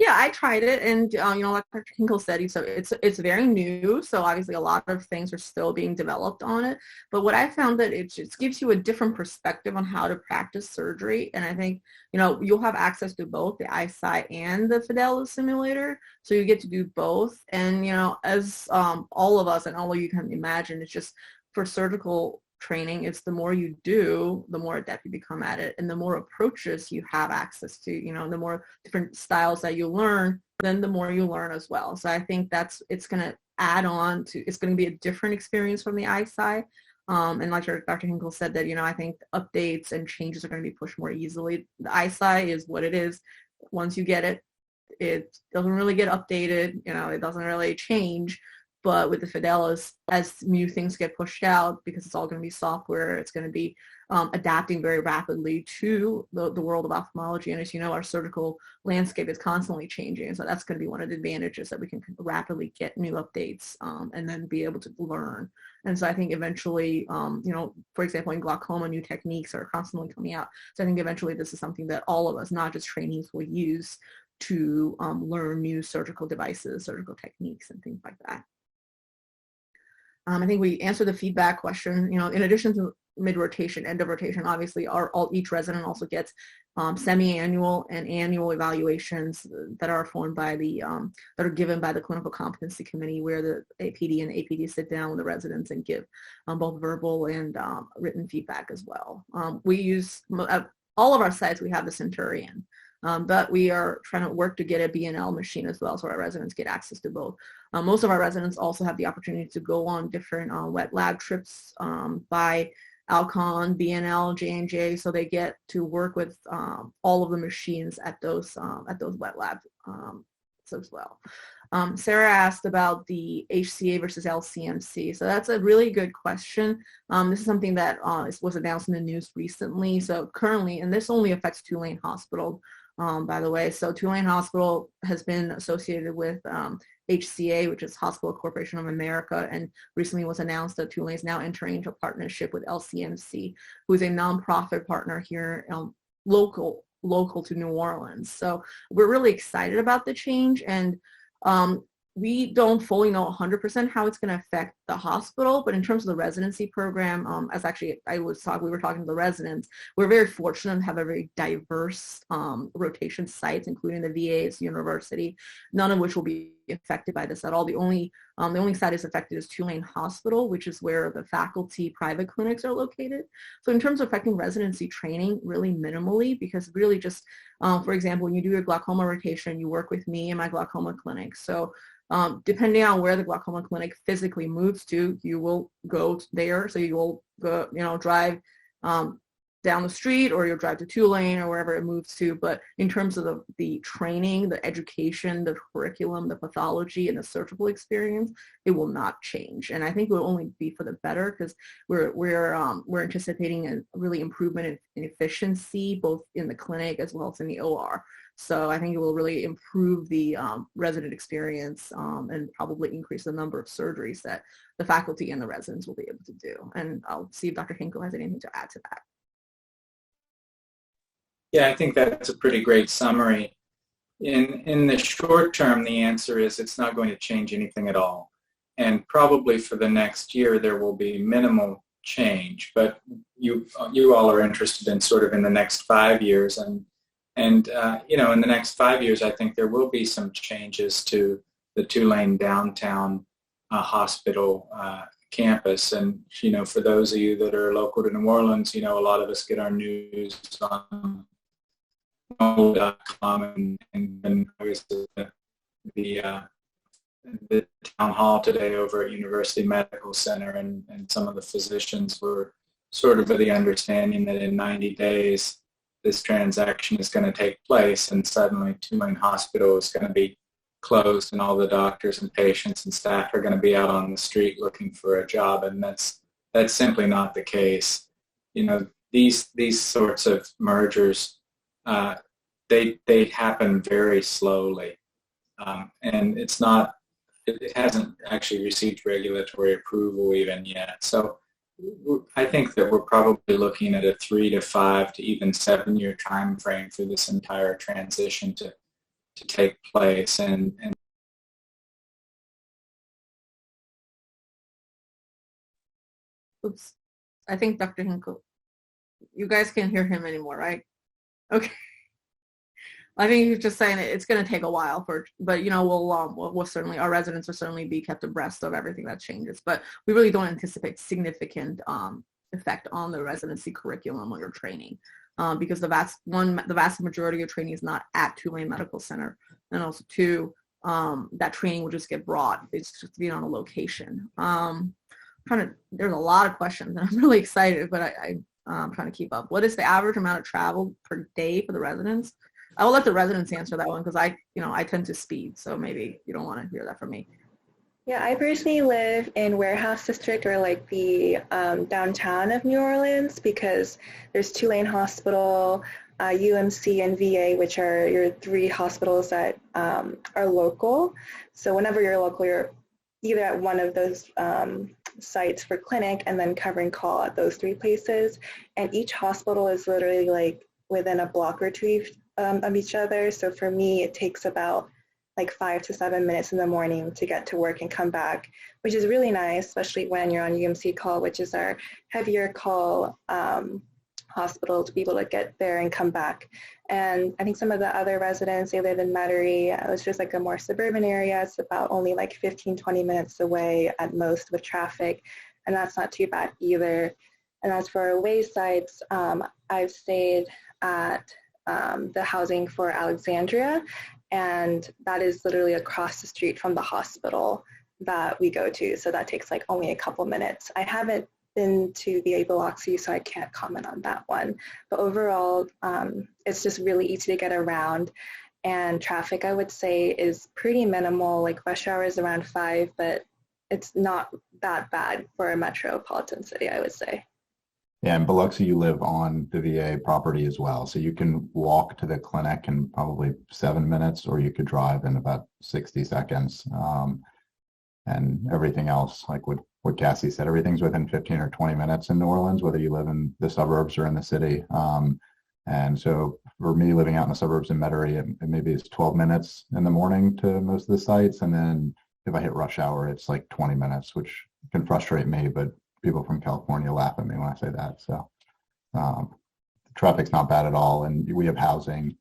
Yeah, I tried it, and like Dr. Hinkle said, it's very new, so obviously a lot of things are still being developed on it. But what I found that it just gives you a different perspective on how to practice surgery, and I think you'll have access to both the iSight and the Fidelis simulator, so you get to do both. And as all of us and all of you can imagine, it's just for surgical training, it's the more you do, the more adept you become at it, and the more approaches you have access to, the more different styles that you learn, then the more you learn as well. So I think it's going to add on to, it's going to be a different experience from the iSight. And like Dr. Hinkle said that, I think updates and changes are going to be pushed more easily. The iSight is what it is. Once you get it, it doesn't really get updated, it doesn't really change. But with the Fidelis, as new things get pushed out, because it's all going to be software, it's going to be adapting very rapidly to the world of ophthalmology. And as you know, our surgical landscape is constantly changing. So that's going to be one of the advantages, that we can rapidly get new updates and then be able to learn. And so I think eventually, for example, in glaucoma, new techniques are constantly coming out. So I think eventually this is something that all of us, not just trainees, will use to learn new surgical devices, surgical techniques, and things like that. I think we answered the feedback question. In addition to mid-rotation, end of rotation, obviously each resident also gets semi-annual and annual evaluations that are formed by that are given by the clinical competency committee, where the APD and APD sit down with the residents and give both verbal and written feedback as well. We use, at all of our sites, we have the Centurion. But we are trying to work to get a BNL machine as well, so our residents get access to both. Most of our residents also have the opportunity to go on different wet lab trips by Alcon, BNL, J&J, so they get to work with all of the machines at those wet labs as well. Sarah asked about the HCA versus LCMC. So that's a really good question. This is something that was announced in the news recently. So currently, and this only affects Tulane Hospital, by the way. So Tulane Hospital has been associated with HCA, which is Hospital Corporation of America, and recently was announced that Tulane is now entering into a partnership with LCMC, who is a nonprofit partner here, local to New Orleans. So we're really excited about the change, and we don't fully know 100% how it's going to affect the hospital, but in terms of the residency program, we were talking to the residents, we're very fortunate to have a very diverse rotation sites, including the VA's university, none of which will be affected by this at all. The only site is affected is Tulane Hospital, which is where the faculty private clinics are located. So in terms of affecting residency training, really minimally, because really just, for example, when you do your glaucoma rotation, you work with me in my glaucoma clinic. So depending on where the glaucoma clinic physically moves to, you will go there. So you will go, drive down the street, or you'll drive to Tulane or wherever it moves to. But in terms of the training, the education, the curriculum, the pathology, and the surgical experience, it will not change. And I think it will only be for the better, because we're anticipating a really improvement in efficiency, both in the clinic as well as in the OR. So I think it will really improve the resident experience and probably increase the number of surgeries that the faculty and the residents will be able to do. And I'll see if Dr. Hinkle has anything to add to that. Yeah, I think that's a pretty great summary. In the short term, the answer is it's not going to change anything at all. And probably for the next year, there will be minimal change. But you all are interested in sort of in the next 5 years. And in the next 5 years, I think there will be some changes to the Tulane downtown hospital campus. And, for those of you that are local to New Orleans, a lot of us get our news on .com, and obviously the town hall today over at University Medical Center, and some of the physicians were sort of of the understanding that in 90 days this transaction is going to take place, and suddenly Tulane Hospital is going to be closed, and all the doctors and patients and staff are going to be out on the street looking for a job, and that's simply not the case. These sorts of mergers, they happen very slowly, and it hasn't actually received regulatory approval even yet. So I think that we're probably looking at a 3 to 5 to even 7 year time frame for this entire transition to take place. And oops, I think Dr. Hinkle, you guys can't hear him anymore, right? Okay. I think he's just saying it's going to take a while but we'll certainly, our residents will certainly be kept abreast of everything that changes. But we really don't anticipate significant effect on the residency curriculum or your training, because the vast majority of training is not at Tulane Medical Center, and also two, that training will just get brought. It's just being on a location. There's a lot of questions, and I'm really excited, but I'm trying to keep up. What is the average amount of travel per day for the residents? I will let the residents answer that one, because I tend to speed, so maybe you don't want to hear that from me. Yeah, I personally live in Warehouse District, or like the downtown of New Orleans, because there's Tulane Hospital, UMC, and VA, which are your 3 hospitals that are local. So whenever you're local, you're either at one of those sites for clinic and then covering call at those 3 places. And each hospital is literally like within a block or 2 of each other. So for me, it takes about like 5 to 7 minutes in the morning to get to work and come back, which is really nice, especially when you're on UMC call, which is our heavier call hospital, to be able to get there and come back. And I think some of the other residents, they live in Metairie. It's just like a more suburban area. It's about only like 15, 20 minutes away at most with traffic, and that's not too bad either. And as for away sites, I've stayed at the housing for Alexandria, and that is literally across the street from the hospital that we go to. So that takes like only a couple minutes. I haven't been to the Biloxi, so I can't comment on that one. But overall, it's just really easy to get around, and traffic, I would say, is pretty minimal. Like rush hour is around 5, but it's not that bad for a metropolitan city, I would say. Yeah, in Biloxi, you live on the VA property as well. So you can walk to the clinic in probably 7 minutes, or you could drive in about 60 seconds. And everything else, like what Cassie said, everything's within 15 or 20 minutes in New Orleans, whether you live in the suburbs or in the city. And so for me, living out in the suburbs in Metairie, it maybe it's 12 minutes in the morning to most of the sites. And then if I hit rush hour, it's like 20 minutes, which can frustrate me, but people from California laugh at me when I say that. So traffic's not bad at all. And we have housing.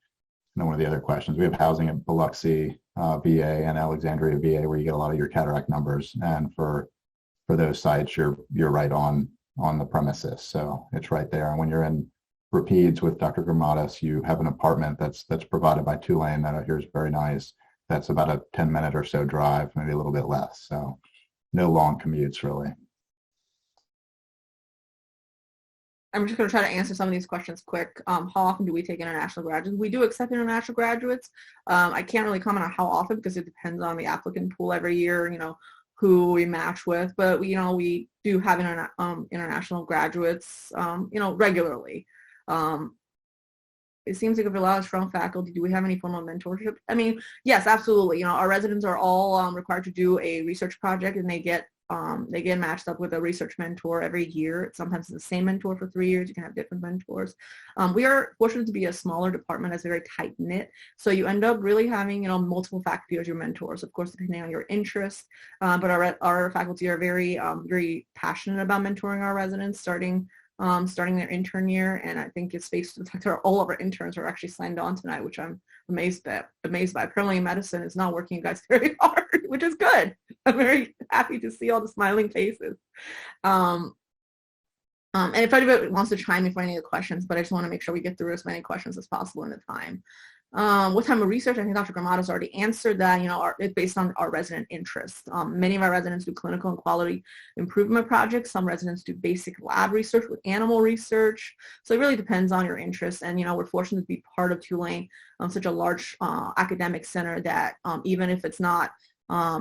One of the other questions, we have housing at Biloxi, VA and Alexandria VA, where you get a lot of your cataract numbers. And for those sites, you're right on the premises, so it's right there. And when you're in Rapides with Dr. Gramatis, you have an apartment that's provided by Tulane that I hear is very nice. That's about a 10-minute or so drive, maybe a little bit less. So no long commutes really. I'm just going to try to answer some of these questions quick. How often do we take international graduates? We do accept international graduates. I can't really comment on how often because it depends on the applicant pool every year, who we match with. But, we do have international graduates, regularly. It seems like we have a lot of strong faculty. Do we have any formal mentorship? I mean, yes, absolutely. Our residents are all required to do a research project, and they get matched up with a research mentor every year. Sometimes it's the same mentor for 3 years. You can have different mentors. We are fortunate to be a smaller department that's very tight knit. So you end up really having, multiple faculty as your mentors, of course, depending on your interest. But our faculty are very, very passionate about mentoring our residents starting their intern year. And I think it's based on the fact that all of our interns are actually signed on tonight, which I'm amazed by. Apparently medicine is not working you guys very hard, which is good. I'm very happy to see all the smiling faces. And if anybody wants to chime in for any of the questions, but I just want to make sure we get through as many questions as possible in the time. What type of research? I think Dr. Gramatis already answered that. It's based on our resident interest. Many of our residents do clinical and quality improvement projects. Some residents do basic lab research with animal research. So it really depends on your interest. And, we're fortunate to be part of Tulane, such a large academic center that even if it's not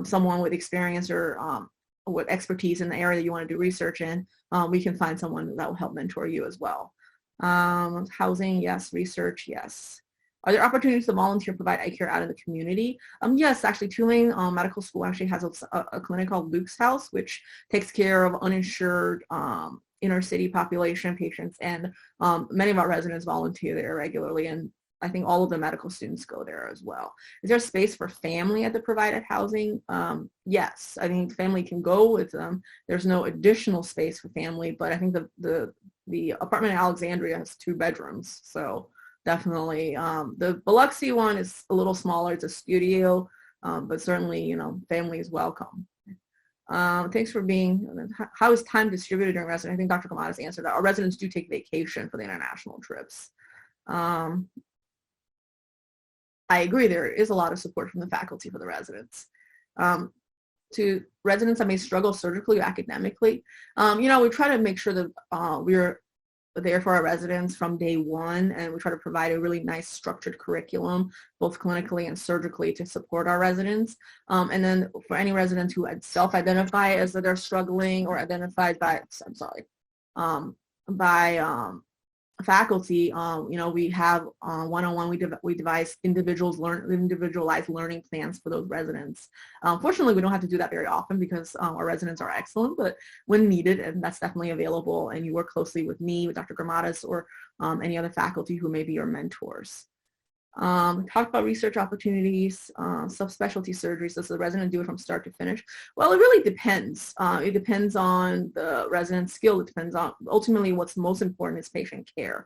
someone with experience or with expertise in the area that you want to do research in, we can find someone that will help mentor you as well. Housing, yes. Research, yes. Are there opportunities to volunteer and provide eye care out in the community? Yes, actually, Tulane Medical School actually has a clinic called Luke's House, which takes care of uninsured inner city population patients, and many of our residents volunteer there regularly, and I think all of the medical students go there as well. Is there space for family at the provided housing? Yes, I think family can go with them. There's no additional space for family, but I think the apartment in Alexandria has 2 bedrooms, so definitely. The Biloxi one is a little smaller. It's a studio, but certainly, family is welcome. Thanks for being, how is time distributed during residence? I think Dr. Gramatis answered that. Our residents do take vacation for the international trips. I agree, there is a lot of support from the faculty for the residents. To residents that may struggle surgically or academically, we try to make sure that we're there for our residents from day one, and we try to provide a really nice structured curriculum, both clinically and surgically, to support our residents. And then for any residents who self-identify as that they're struggling or identified by, faculty, we have one-on-one, we devise individualized learning plans for those residents. Fortunately, we don't have to do that very often because our residents are excellent, but when needed, and that's definitely available, and you work closely with me, with Dr. Gramatis, or any other faculty who may be your mentors. Talk about research opportunities, subspecialty surgeries. Does the resident do it from start to finish? Well, it really depends. It depends on the resident's skill. It depends on, ultimately, what's most important is patient care.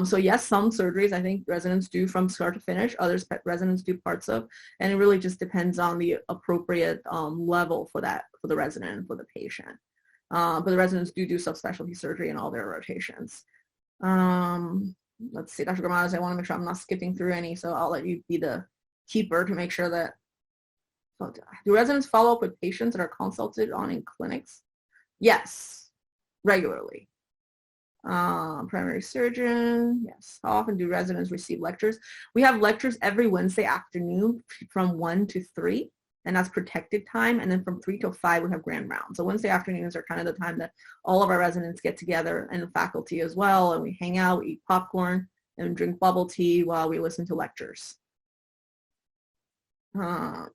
So yes, some surgeries I think residents do from start to finish. Others residents do parts of, and it really just depends on the appropriate level for the resident and for the patient. But the residents do subspecialty surgery in all their rotations. Let's see, Dr. Gramatis, I want to make sure I'm not skipping through any, so I'll let you be the keeper to make sure that. Do residents follow up with patients that are consulted on in clinics? Yes, regularly. Primary surgeon, yes. How often do residents receive lectures? We have lectures every Wednesday afternoon from 1 to 3. And that's protected time. And then from 3 till 5, we have grand rounds. So Wednesday afternoons are kind of the time that all of our residents get together, and the faculty as well. And we hang out, we eat popcorn, and drink bubble tea while we listen to lectures.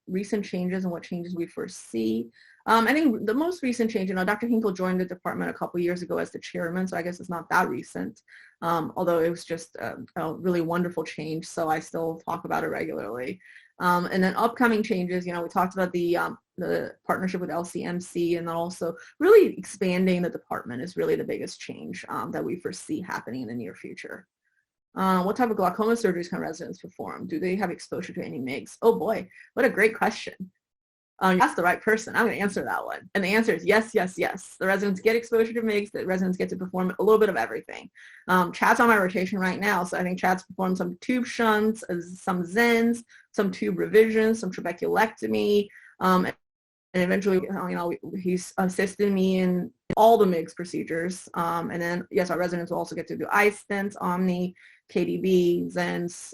Recent changes and what changes we foresee. I think the most recent change, Dr. Hinkle joined the department a couple years ago as the chairman, so I guess it's not that recent, although it was just a really wonderful change, so I still talk about it regularly. And then upcoming changes, we talked about the partnership with LCMC, and then also really expanding the department is really the biggest change that we foresee happening in the near future. What type of glaucoma surgeries can residents perform? Do they have exposure to any MIGS? Oh boy, what a great question. You asked the right person. I'm going to answer that one. And the answer is yes, yes, yes. The residents get exposure to MIGS. The residents get to perform a little bit of everything. Chad's on my rotation right now, so I think Chad's performed some tube shunts, some Zens, some tube revisions, some trabeculectomy, and eventually, he's assisted me in all the MIGS procedures. And then, yes, our residents will also get to do iStents, Omni, KDB, Zens.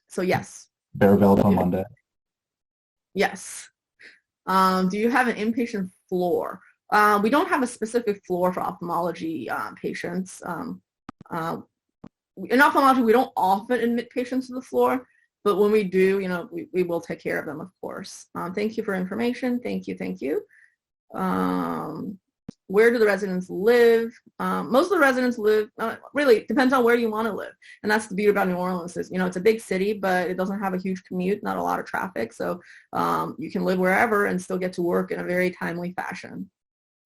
So yes. Barabelt on Monday. Yes. Do you have an inpatient floor? We don't have a specific floor for ophthalmology patients. In ophthalmology, we don't often admit patients to the floor, but when we do, we will take care of them, of course. Thank you for information. Thank you, thank you. Where do the residents live? Most of the residents live, really, depends on where you want to live. And that's the beauty about New Orleans is, it's a big city, but it doesn't have a huge commute, not a lot of traffic. So you can live wherever and still get to work in a very timely fashion.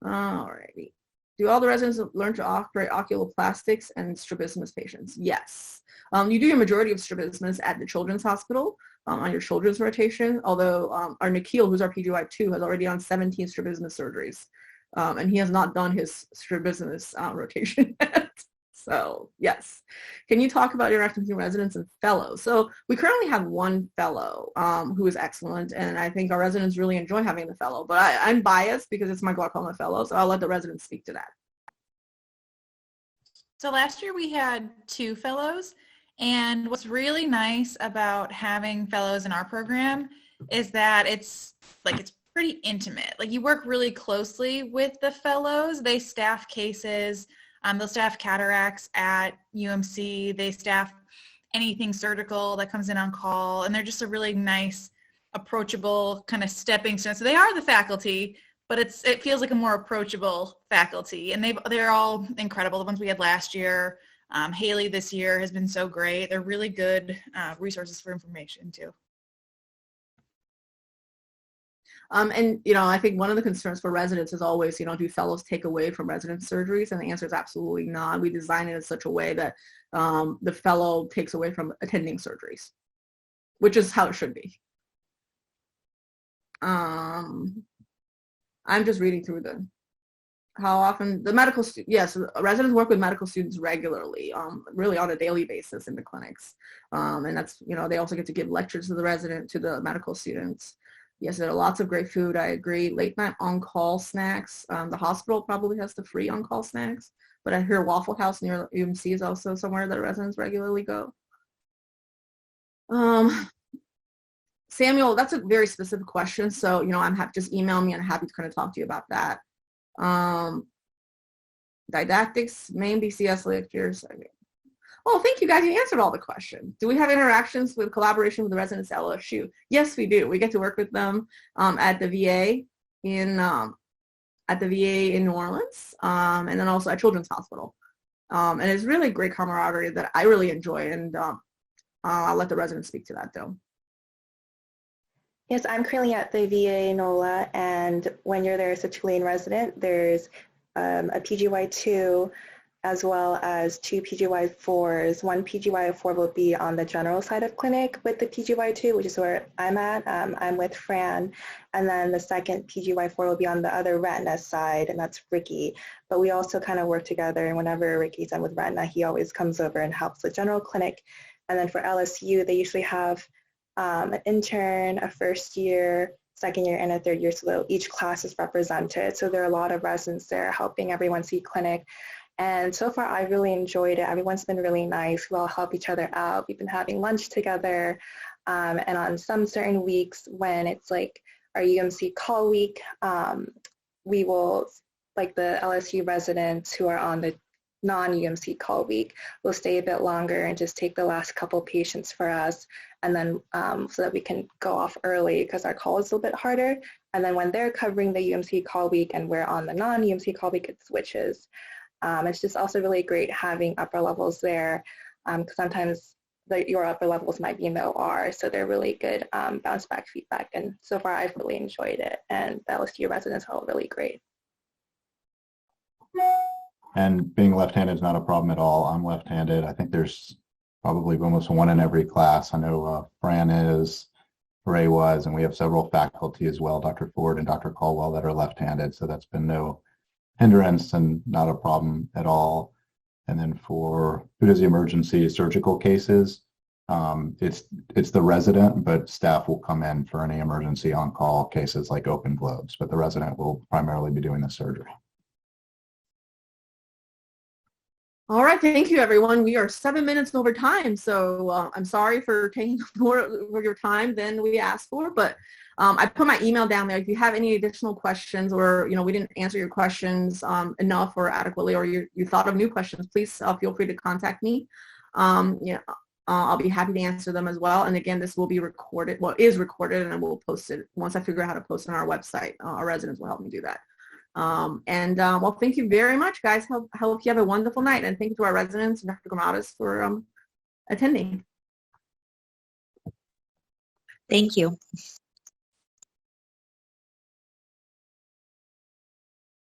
Alrighty. Do all the residents learn to operate oculoplastics and strabismus patients? Yes. You do your majority of strabismus at the Children's Hospital on your children's rotation, although our Nikhil, who's our PGY2, has already done 17 strabismus surgeries. And he has not done his strabismus rotation yet. So yes. Can you talk about interacting between residents and fellows? So we currently have one fellow who is excellent, and I think our residents really enjoy having the fellow, but I'm biased because it's my glaucoma fellow, so I'll let the residents speak to that. So last year we had 2 fellows, and what's really nice about having fellows in our program is that it's pretty intimate. Like, you work really closely with the fellows. They staff cases. They'll staff cataracts at UMC. They staff anything surgical that comes in on call. And they're just a really nice, approachable kind of stepping stone. So they are the faculty, but it feels like a more approachable faculty. And they're all incredible. The ones we had last year, Haley this year has been so great. They're really good resources for information too. And, I think one of the concerns for residents is always, do fellows take away from resident surgeries? And the answer is absolutely not. We design it in such a way that the fellow takes away from attending surgeries, which is how it should be. I'm just reading through how often the medical yes, residents work with medical students regularly, really on a daily basis in the clinics. And that's, they also get to give lectures to the medical students. Yes, there are lots of great food. I agree. Late night on-call snacks. The hospital probably has the free on-call snacks, but I hear Waffle House near UMC is also somewhere that residents regularly go. Samuel, that's a very specific question. So, just email me and I'm happy to kind of talk to you about that. Didactics, main BCS lectures. Oh, thank you guys. You answered all the questions. Do we have interactions with collaboration with the residents at LSU? Yes, we do. We get to work with them at the VA in New Orleans, and then also at Children's Hospital. And it's really great camaraderie that I really enjoy, and I'll let the residents speak to that though. Yes, I'm currently at the VA NOLA, and when you're there as a Tulane resident, there's a PGY2 as well as 2 PGY4s. One PGY4 will be on the general side of clinic with the PGY2, which is where I'm at. I'm with Fran. And then the second PGY4 will be on the other retina side, and that's Ricky. But we also kind of work together, and whenever Ricky's done with retina, he always comes over and helps with general clinic. And then for LSU, they usually have an intern, a first year, second year, and a third year, so each class is represented. So there are a lot of residents there helping everyone see clinic. And so far, I've really enjoyed it. Everyone's been really nice. We all help each other out. We've been having lunch together. And on some certain weeks when it's like our UMC call week, we will, like the LSU residents who are on the non-UMC call week, will stay a bit longer and just take the last couple patients for us. And then so that we can go off early because our call is a little bit harder. And then when they're covering the UMC call week and we're on the non-UMC call week, it switches. It's just also really great having upper levels there because sometimes your upper levels might be in the OR, so they're really good bounce back feedback. And so far, I've really enjoyed it, and the LSU residents are all really great. And being left-handed is not a problem at all. I'm left-handed. I think there's probably almost one in every class. I know Fran is, Ray was, and we have several faculty as well, Dr. Ford and Dr. Caldwell, that are left-handed. So that's been no hindrance and not a problem at all. And then for who does the emergency surgical cases, it's the resident, but staff will come in for any emergency on-call cases like open globes, but the resident will primarily be doing the surgery. All right, thank you, everyone. We are 7 minutes over time, so I'm sorry for taking more of your time than we asked for, but I put my email down there. If you have any additional questions, or we didn't answer your questions enough or adequately, or you thought of new questions, please feel free to contact me. I'll be happy to answer them as well. And again, this will be recorded, is recorded, and we'll post it once I figure out how to post it on our website. Our residents will help me do that. Well, thank you very much, guys. Hope you have a wonderful night, and thank you to our residents and Dr. Gramatis for attending. Thank you.